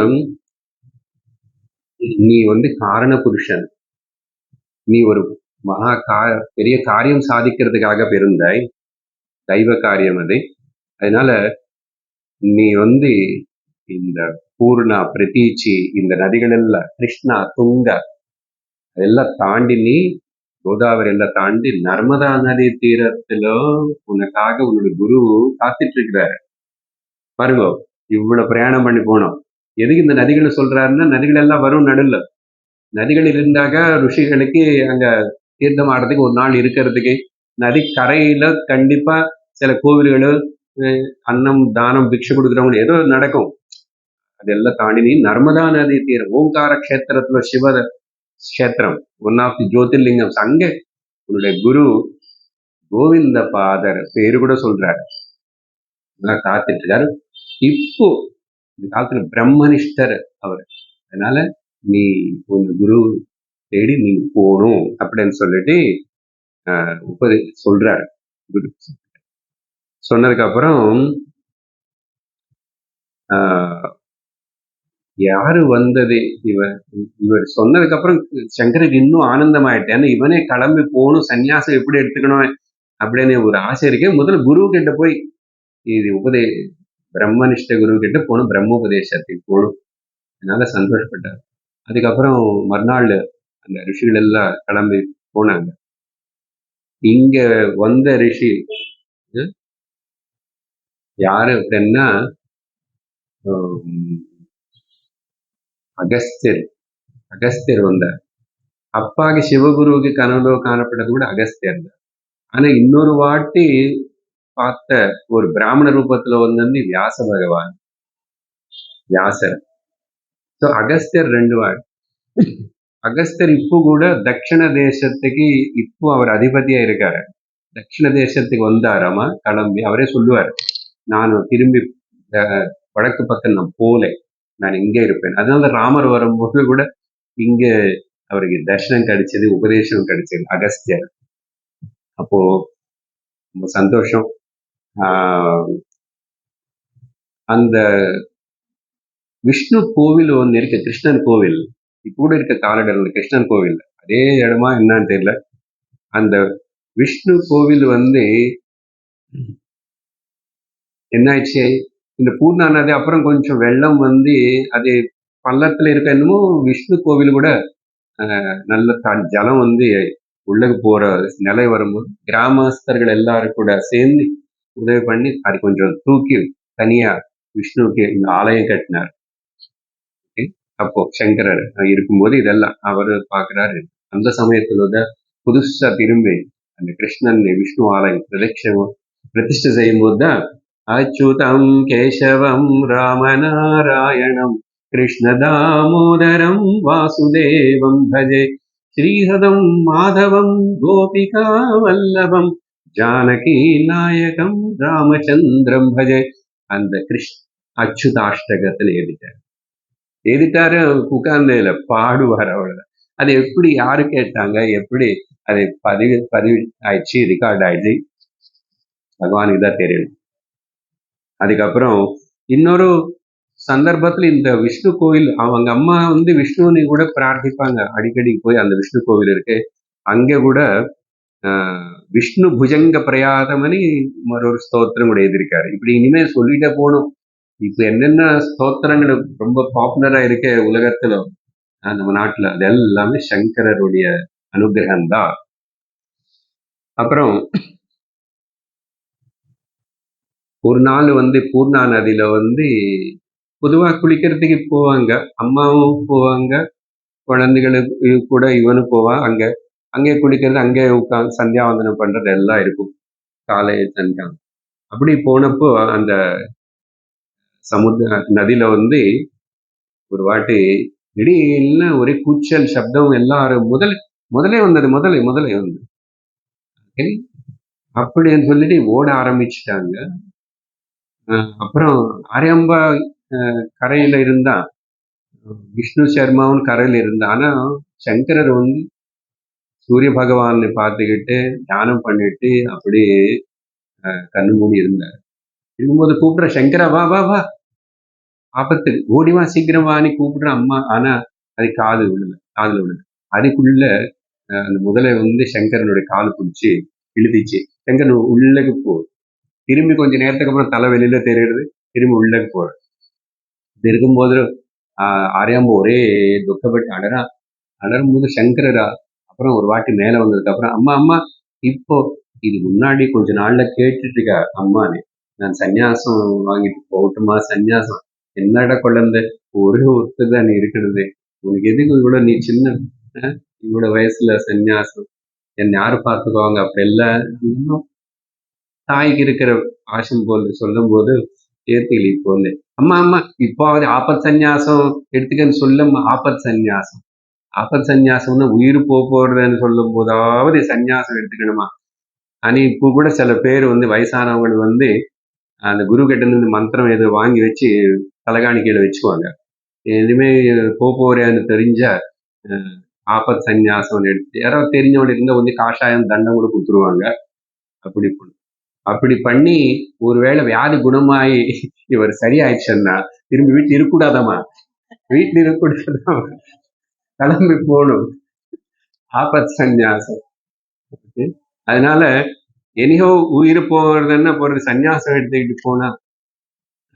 நீ காரண புருஷன், நீ ஒரு பெரிய காரியம் சாதிக்கிறதுக்காக பிறந்தாய், தெய்வ காரியம் அது. அதனால நீ இந்த பூர்ணா, பிரதீச்சி, இந்த நதிகள் எல்லாம், கிருஷ்ணா, துங்க அதெல்லாம் தாண்டி நீ கோதாவரி எல்லாம் தாண்டி நர்மதா நதி தீரத்துல உனக்காக உன்னோட குரு காத்துட்டு இருக்கிறாரு. பாருங்க, இவ்வளவு பிரயாணம் பண்ணி போனோம். எதுக்கு இந்த நதிகளை சொல்றாருன்னா, நதிகள் எல்லாம் வரும் நடுல. நதிகள் இருந்தாக ருஷிகளுக்கு அங்க தீர்த்தம் ஆடுறதுக்கு ஒரு நாள் இருக்கிறதுக்கு, நதி கரையில கண்டிப்பா சில கோவில்கள் அன்னம் தானம் பிக்ஷை கொடுக்குறவங்க ஏதோ நடக்கும். அதெல்லாம் தாண்டி நீ நர்மதா நதி தீரம், ஓங்கார கஷேத்திரத்துல சிவ கஷேத்திரம், ஒன் ஆஃப் தி ஜோதிர்லிங்கம், அங்க உன்னுடைய குரு கோவிந்த பாதர் பேரு கூட சொல்றாரு, காத்துட்டு இருக்காரு. இப்போ இந்த காலத்துல பிரம்மனிஷ்டர் அவர். அதனால நீ உன் குரு தேடி நீ போகணும் அப்படின்னு சொல்லிட்டு சொல்றாரு. குரு சொன்னதுக்கு அப்புறம் யாரு வந்தது, இவர் சொன்னதுக்கு அப்புறம் சங்கருக்கு இன்னும் ஆனந்தமாயிட்டேன். இவனே கிளம்பி போகணும், சன்னியாசம் எப்படி எடுத்துக்கணும் அப்படின்னு ஒரு ஆசை இருக்கு. முதல்ல குரு கிட்ட போய் இது பிரம்மனிஷ்ட குரு கிட்ட போகணும், பிரம்மோபதேசத்துக்கு போகணும். அதனால சந்தோஷப்பட்டார். அதுக்கப்புறம் மறுநாள் அந்த ரிஷிகள் எல்லாம் கிளம்பி போனாங்க. இங்க வந்த ரிஷி யாரு அப்படின்னா அகஸ்தியர் வந்தார். அப்பாக்கு சிவகுருவுக்கு கனவுல காணப்பட்டது கூட அகஸ்தியர் தான். ஆனா இன்னொரு வாட்டி பார்த்த ஒரு பிராமண ரூபத்துல வந்து வியாச பகவான், வியாசர். அகஸ்தியர் 2 வாட்டி. அகஸ்தியர் இப்போ கூட தட்சிண தேசத்துக்கு இப்போ அவர் அதிபதியா இருக்காரு. தட்சிண தேசத்துக்கு வந்தாராமா கிளம்பி. அவரே சொல்லுவார், நான் திரும்பி வடக்கு பக்கம் நான் போல, நான் இங்கே இருப்பேன். அதனால ராமர் வரும்போது கூட இங்க அவருக்கு தர்ஷனம் கிடைச்சது, உபதேசம் கிடைச்சது அகஸ்தியர். அப்போ ரொம்ப சந்தோஷம். அந்த விஷ்ணு கோவில் ஒன்று இருக்கு, கிருஷ்ணன் கோவில். இப்போ கூட இருக்க காலடர்ல கிருஷ்ணன் கோவில், அதே இடமா என்னன்னு தெரியல. அந்த விஷ்ணு கோவில் என்னாச்சு, இந்த பூர்ணா நதி அப்புறம் கொஞ்சம் வெள்ளம் அது பள்ளத்துல இருக்க என்னமோ விஷ்ணு கோவில் கூட நல்ல ஜலம் உள்ளக்கு போற நிலை வரும்போது கிராமஸ்தர்கள் எல்லாரும் கூட சேர்ந்து உதவி பண்ணி அது கொஞ்சம் தூக்கி தனியா விஷ்ணுவுக்கு இந்த ஆலயம் கட்டினார். அப்போ சங்கரர் இருக்கும்போது இதெல்லாம் அவரு பாக்குறாரு. அந்த சமயத்துல புதுசா திரும்பி அந்த கிருஷ்ணன் விஷ்ணு ஆலயம் பிரதிஷ்டை செய்யும் போதுதான் அச்சுதம் கேசவம் ராமநாராயணம் கிருஷ்ண தாமோதரம் வாசுதேவம் பஜே ஸ்ரீஹதம் மாதவம் கோபிகா வல்லபம் ஜானகி நாயகம் ராமச்சந்திரம் பஜே அந்த அச்சுதாஷ்டகத்துல எழுதிட்டாரு. உட்கார்ந்ததுல பாடுவார். அவ்வளவுதான். அது எப்படி யாரு கேட்டாங்க, எப்படி அது பதிவு ஆயிடுச்சு, ரெக்கார்ட் ஆயிடுச்சு, பகவானுக்கு தான் தெரியணும். அதுக்கப்புறம் இன்னொரு சந்தர்ப்பத்துல இந்த விஷ்ணு கோவில், அவங்க அம்மா விஷ்ணுன்னு கூட பிரார்த்திப்பாங்க. அடிக்கடி போய் அந்த விஷ்ணு கோவில் இருக்கு, அங்க கூட விஷ்ணு புஜங்க பிரயாதமனி மற்றொரு ஸ்தோத்திரம் கூட எழுதியிருக்காரு. இப்படி இனிமே சொல்லிட்டே போகணும். இப்ப என்னென்ன ஸ்தோத்திரங்கள் ரொம்ப பாப்புலரா இருக்க உலகத்துல நம்ம நாட்டுல, அது எல்லாமே சங்கரருடைய அனுகிரகம் தான். அப்புறம் ஒரு நாள் பூர்ணா நதியில பொதுவா குளிக்கிறதுக்கு போவாங்க, அம்மாவும் போவாங்க, குழந்தைகளுக்கு கூட இவனும் போவான். அங்க அங்கே குளிக்கிறது, அங்கே உட்காந்து சந்தியாவந்தனம் பண்றது எல்லாம் இருக்கும். காலை சந்தியா. அப்படி போனப்போ அந்த நதியில வந்து ஒரு வாட்டி திடீர்னு ஒரே கூச்சல் சப்தம், எல்லாரும் முதலே வந்தது, முதலை வந்து சரி, அப்படின்னு சொல்லிட்டு ஓட ஆரம்பிச்சுட்டாங்க. அப்புறம் ஆரியம்பா கரையில இருந்தா, விஷ்ணு சர்மாவும் கரையில இருந்தா. ஆனா சங்கரர் வந்து சூரிய பகவானை பார்த்துக்கிட்டு தியானம் பண்ணிட்டு அப்படியே கண்ணு மூடி இருந்தார். இருக்கும்போது கூப்பிடுற, சங்கரா வா வா வா, ஆபத்து, ஓடிவா சீக்கிரம் வான்னு கூப்பிடுற அம்மா. ஆனா அது காதுல விடல. அதுக்குள்ள அந்த முதலை வந்து சங்கரனுடைய கால் பிடிச்சி இழுதிச்சு. சங்கரன் உள்ளக்கு போ. திரும்பி கொஞ்ச நேரத்துக்கு அப்புறம் தலை வெளியில தெரியுது, திரும்பி உள்ளக்கு போற. இது இருக்கும்போது ஆரியாம்பு ஒரே துக்கப்பட்டு அலரும்போது சங்கரரா. அப்புறம் ஒரு வாட்டி மேல வந்ததுக்கு அப்புறம், அம்மா அம்மா, இப்போ இது முன்னாடி கொஞ்ச நாள்ல கேட்டுட்டு இருக்க அம்மானே, நான் சன்னியாசம் வாங்கிட்டு போகட்டுமா? சன்னியாசம் என்னடா குழந்தை, ஒரே ஒருத்தர் தான் நீ இருக்கிறது, உனக்கு எதுக்கு இவ்வளவு, நீ சின்ன இவ்வளவு வயசுல சன்னியாசம், என்னை யாரு பார்த்துக்குவாங்க? அப்படி எல்லாம் இன்னும் தாய்க்கு இருக்கிற ஆசம் போல சொல்லும் போது ஏத்திகள் இப்போ வந்து, அம்மா அம்மா இப்பாவது ஆபத் சந்நியாசம் எடுத்துக்கன்னு சொல்லம்மா. ஆபத் சந்நியாசம்னு உயிர் போறதுன்னு சொல்லும் போதாவது சந்நியாசம் எடுத்துக்கணுமா? ஆனா இப்போ கூட சில பேர் வந்து வயசானவங்க வந்து அந்த குரு கிட்ட இருந்து மந்திரம் எது வாங்கி வச்சு தலைகாணி கீழே வச்சுக்குவாங்க. எதுவுமே போறேன்னு தெரிஞ்சா ஆபத் சந்நியாசம் எடுத்து யாராவது தெரிஞ்சவங்க இருந்தா வந்து காஷாயம் தண்டம் கூட கொடுத்துருவாங்க. அப்படி பண்ணி ஒருவேளை வியாதி குணமாயி இவர் சரியாயிடுச்சுன்னா திரும்பி வீட்டுல இருக்கக்கூடாதாமா, வீட்டுல இருக்கக்கூடாதாமா, கிளம்பி போகணும். ஆபத் சந்நியாசம். அதனால எனிஹோ உயிர் போறதுன்னா போறது, சந்நியாசம் எடுத்துக்கிட்டு போனா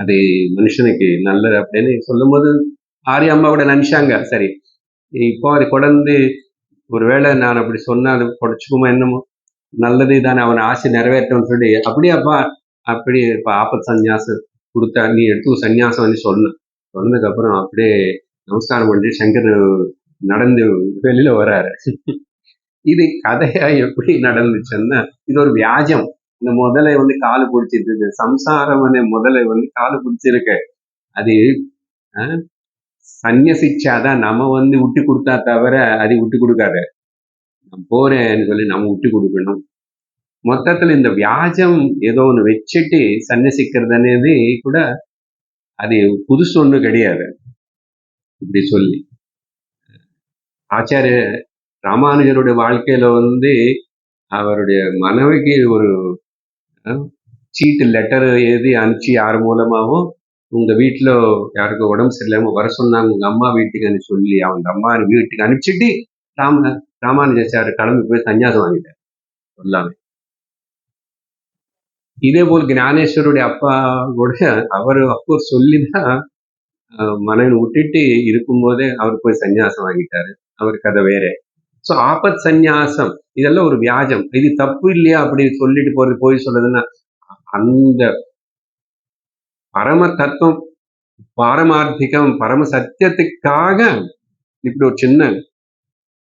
அது மனுஷனுக்கு நல்லது அப்படின்னு சொல்லும் போது ஆரிய அம்மா கூட நினைச்சாங்க, சரி இப்போ அது குழந்தை ஒருவேளை நான் அப்படி சொன்னா அது பொழைச்சுக்குமா என்னமோ, நல்லது தானே, அவன் ஆசை நிறைவேற்றணும்னு சொல்லி அப்படியாப்பா, அப்படி இப்ப ஆபத் சந்நியாசம் கொடுத்தா நீ எடுத்து சந்நியாசம் வந்து சொன்னதுக்கு அப்புறம் அப்படியே நமஸ்காரம் பண்ணி சங்கர் நடந்து வெளியில வர்றாரு. இது கதையா எப்படி நடந்துச்சுன்னா, இது ஒரு வியாஜம். இந்த முதலை வந்து காலு பிடிச்சிட்டு சம்சாரம் முதலை வந்து காலு பிடிச்சிருக்கு. அது சந்நியசிச்சாதான் நம்ம வந்து விட்டு கொடுத்தா தவிர அது விட்டு கொடுக்காத. நான் போறேன்னு சொல்லி நம்ம விட்டு கொடுக்கணும். மொத்தத்துல இந்த வியாஜம் ஏதோ ஒண்ணு வச்சுட்டு சன்னியசிக்கிறது கூட அது புதுசு ஒண்ணு கிடையாது. இப்படி சொல்லி ஆச்சாரிய ராமானுஜருடைய வாழ்க்கையில வந்து அவருடைய மனைவிக்கு ஒரு சீட்டு லெட்டர் எழுதி அனுப்பிச்சு, யார் மூலமாவும் உங்க வீட்டுல யாருக்கு உடம்பு சரியில்லாம வர சொன்னாங்க உங்க அம்மா வீட்டுக்குன்னு சொல்லி அவங்க அம்மா வீட்டுக்கு அனுப்பிச்சுட்டு ராமானுஜாச்சார் கிளம்பி போய் சன்னியாசம் வாங்கிட்டார் சொல்லாமே. இதே போல் ஞானேஸ்வருடைய அப்பா கூட அவர் அப்கோர்ஸ் சொல்லிதான் மனைவி விட்டுட்டு இருக்கும்போதே அவர் போய் சன்னியாசம் வாங்கிட்டாரு. அவருக்கு அதை வேற. சோ ஆபத் சந்நியாசம் இதெல்லாம் ஒரு வியாஜம். இது தப்பு இல்லையா அப்படி சொல்லிட்டு போறது, போய் சொல்றதுன்னா அந்த பரம தத்துவம், பாரமார்த்திகம், பரம சத்தியத்துக்காக இப்படி ஒரு சின்ன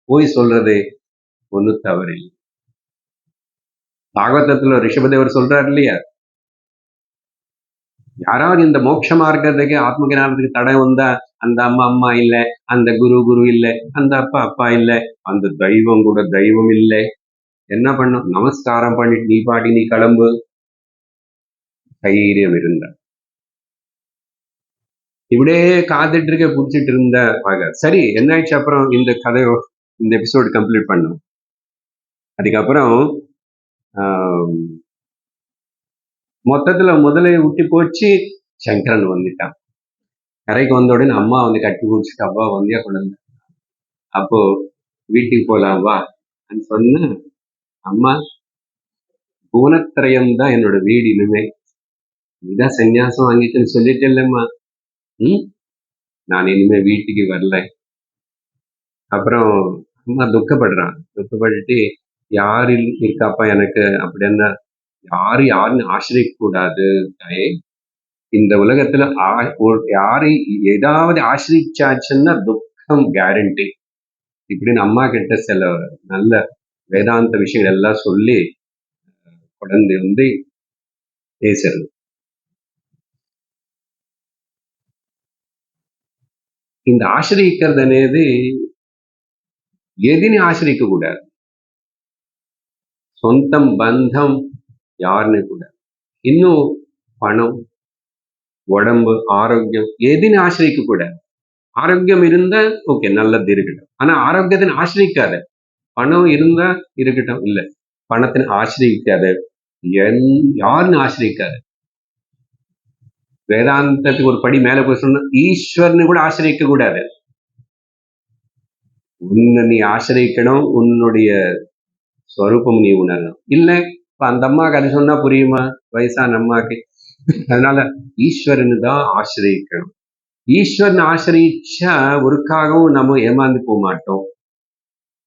போய் சொல்றது ஒண்ணு தவறு. பாகவதத்துல ரிஷபதேவர் சொல்றாரு இல்லையா, யாராவது இந்த மோட்ச மார்க்கத்துக்கு ஆத்ம ஞானத்துக்கு தடை வந்தா அந்த அம்மா இல்ல, அந்த குரு இல்ல, அந்த அப்பா இல்ல, அந்த தெய்வம் கூட தெய்வம் இல்லை, என்ன பண்ணும்? நமஸ்காரம் பண்ணிட்டு நீ பாட்டி நீ கிளம்பு, தைரியம் இருந்த இப்படியே காத்துட்டு இருக்க புடிச்சிட்டு இருந்த சரி என்ன ஆயிடுச்சு? அப்புறம் இந்த கதையோ இந்த எபிசோடு கம்ப்ளீட் பண்ணும். அதுக்கப்புறம் மொத்தத்துல முதலை விட்டு போச்சு. சங்கரன் வந்துட்டான். கரைக்கு வந்த உடனே அம்மா வந்து கட்டி குடிச்சிட்டு, அப்பா வந்தியா குழந்தை, அப்போ வீட்டுக்கு போலாம் வா சொன்ன. அம்மா, புவனத்திரயம் தான் என்னோட வீடு, இனிமே நீதான் சன்னியாசம் வாங்கிட்டுன்னு சொல்லிட்டு இல்லம்மா, நான் இனிமே வீட்டுக்கு வரல. அப்புறம் அம்மா துக்கப்பட்டுட்டு யாரு இருக்காப்பா எனக்கு அப்படின்னா, யாருன்னு ஆசிரிக்க கூடாது. இந்த உலகத்துல யாரை ஏதாவது ஆசிரிச்சாச்சுன்னா துக்கம் கேரண்டி இப்படின்னு அம்மா கிட்ட சில நல்ல வேதாந்த விஷயங்கள் எல்லாம் சொல்லி குழந்தை வந்து பேசுறது. இந்த ఆశ్రయిக்கிறது అనేది ఏదిని ఆశ్రయించకూడదు. సొంతం బంధం யாருன்னு கூட. இன்னும் பணம், உடம்பு, ஆரோக்கியம் எதினு ஆசிரிக்க கூடாது. ஆரோக்கியம் இருந்தா ஓகே, நல்லது இருக்கட்டும். ஆனா ஆரோக்கியத்தை ஆசிரிக்காத. பணம் இருந்தா இருக்கட்டும், இல்ல பணத்தை ஆசிரிக்காத, யாருன்னு ஆசிரிக்காத. வேதாந்தத்துக்கு ஒரு படி மேல போய் சொன்னா ஈஸ்வரனு கூட ஆசிரிக்க கூடாது. உன்னை நீ ஆசிரிக்கணும், உன்னுடைய ஸ்வரூபம் நீ உணரணும். இல்ல இப்ப அந்த அம்மாவுக்கு அது சொன்னா புரியுமா? வயசான அம்மாக்கு. அதனால ஈஸ்வரனு தான் ஆசிரியிக்கணும். ஈஸ்வரன் ஆசிரியிச்சா ஒருக்காகவும் நம்ம ஏமாந்து போக மாட்டோம்.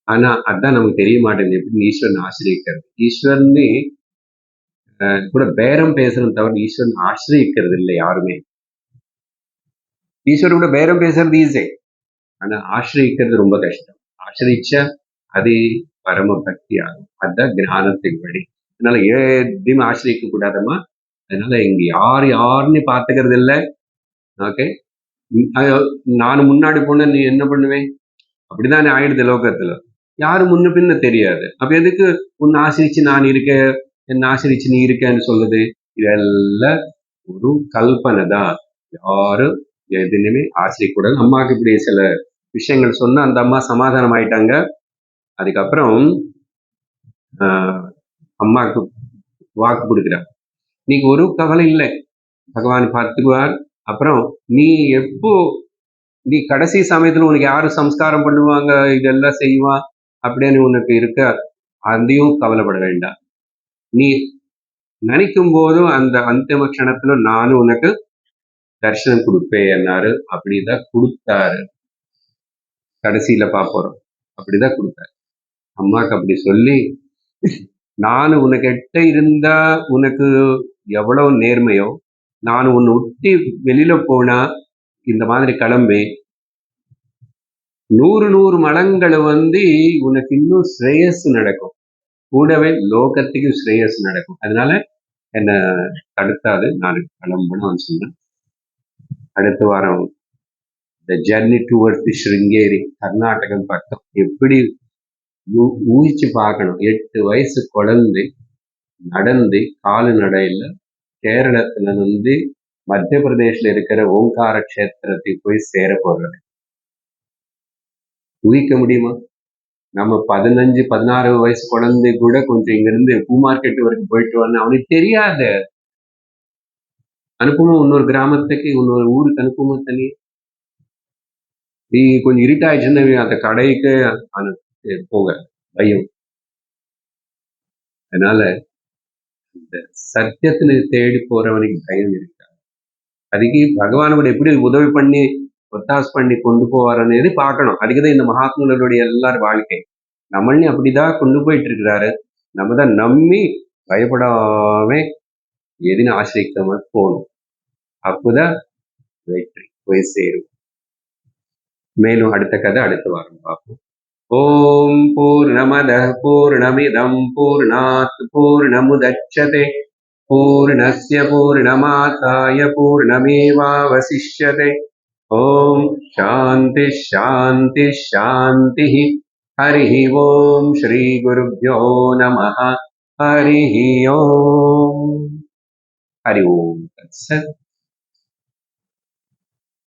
ஆனா அதான் நமக்கு தெரிய மாட்டேங்குது எப்படி ஈஸ்வரன் ஆசிரியிக்கிறது. ஈஸ்வரனே கூட பேரம் பேசணும் தவிர ஈஸ்வரன் ஆசிரியிக்கிறது இல்லை யாருமே. ஈஸ்வரன் கூட பேரம் பேசுறது ஈஸி, ஆனா ஆசிரியிக்கிறது ரொம்ப கஷ்டம். ஆசிரியிச்சா அது பரம பக்தி ஆகும். அதுதான் ஞானத்தின் வழி. அதனால எதையும் ஆசிரியிக்க கூடாதம்மா. அதனால இங்க யாருன்னு பார்த்துக்கிறது இல்லை. ஓகே, நான் முன்னாடி போன நீ என்ன பண்ணுவேன்? அப்படிதானே ஆயிடுது லோகத்துல. யாரு முன்ன பின்ன தெரியாது. அப்ப எதுக்கு உன்னை ஆசிரிச்சு நான் இருக்கேன், என்ன ஆசிரிச்சு நீ இருக்கேன்னு சொல்லுது? இதெல்லாம் ஒரு கல்பனை தான். யாரும் எதுனுமே ஆசிரியக்கூடாது. அம்மாவுக்கு இப்படி சில விஷயங்கள் சொன்னா அந்த அம்மா சமாதானம் ஆயிட்டாங்க. அதுக்கப்புறம் அம்மாவுக்கு வாக்கு கொடுக்குறார், நீக்கு ஒரு கவலை இல்லை, பகவான் பார்த்துக்குவார். அப்புறம் நீ எப்போ நீ கடைசி சமயத்துல உனக்கு யாரு சம்ஸ்காரம் பண்ணுவாங்க, இதெல்லாம் செய்வான் அப்படின்னு உனக்கு இருக்க, அதையும் கவலைப்பட வேண்டாம். நீ நினைக்கும் போதும் அந்த அந்திம க்ஷணத்துல நானும் உனக்கு தரிசனம் கொடுப்பேன் என்னாரு. அப்படிதான் கொடுத்தாரு. கடைசியில பாப்போம், அப்படிதான் கொடுத்தாரு. அம்மாக்கு அப்படி சொல்லி, நான் உனக்கிட்ட இருந்தா உனக்கு எவ்வளவு நேர்மையோ, நான் உன்னை விட்டு வெளியில போனா இந்த மாதிரி கிளம்பி 100 மடங்களை உனக்கு இன்னும் ஸ்ரேயஸ் நடக்கும். கூடவே லோகத்துக்கு ஸ்ரேயஸ் நடக்கும். அதனால என்ன தடுத்தாது, நான் கிளம்பணும்னு சொன்னேன். அடுத்த வாரம் the journey towards the Sringeri, Karnataka பக்கம். எப்படி ஊகிச்சு பார்க்கணும். 8 வயசு குழந்தை நடந்து காலு நடையில கேரளத்துல மத்திய பிரதேஷ்ல இருக்கிற ஓங்கார கஷேத்திரத்தை போய் சேர போறது. ஊகிக்க முடியுமா? நம்ம 15-16 வயசு குழந்தை கூட கொஞ்சம் இங்க இருந்து பூ மார்க்கெட் வரைக்கும் போயிட்டு வரணும், அவனுக்கு தெரியாத அனுப்புமா. இன்னொரு கிராமத்துக்கு, இன்னொரு ஊருக்கு அனுப்புமா தனி. நீ கொஞ்சம் இருட்டாயிடுச்சுன்னா அந்த கடைக்கு போக பயம். அதனால இந்த சத்தியத்துல தேடி போறவனுக்கு பயம் இருக்காது. அதுக்கு பகவானோட எப்படி உதவி பண்ணி ஒத்தாஸ் பண்ணி கொண்டு போவாருன்னு பார்க்கணும். அதுக்குதான் இந்த மகாத்மாக்களுடைய எல்லாரும் வாழ்க்கை. நம்மளையும் அப்படிதான் கொண்டு போயிட்டு இருக்கிறாரு. நம்ம தான் நம்பி பயப்படாம எதின ஆசிரிக்காம போகணும். அப்போதான் வெற்றி போய் சேரும். மேலும் அடுத்த கதை அடுத்த வாரம் பார்ப்போம். ஓம் பூர்ணமத பூர்ணமிதம் பூர்ணாத் பூர்ணமுதச்யதே பூர்ணஸ்ய பூர்ணமாதாய பூர்ணமேவாவசிஷ்யதே. ஓம் சாந்தி சாந்தி சாந்தி. ஹரி ஓம் ஸ்ரீ குருப்யோ நமः. ஹரி ஓம். ஹரி ஓம் தத்சத்.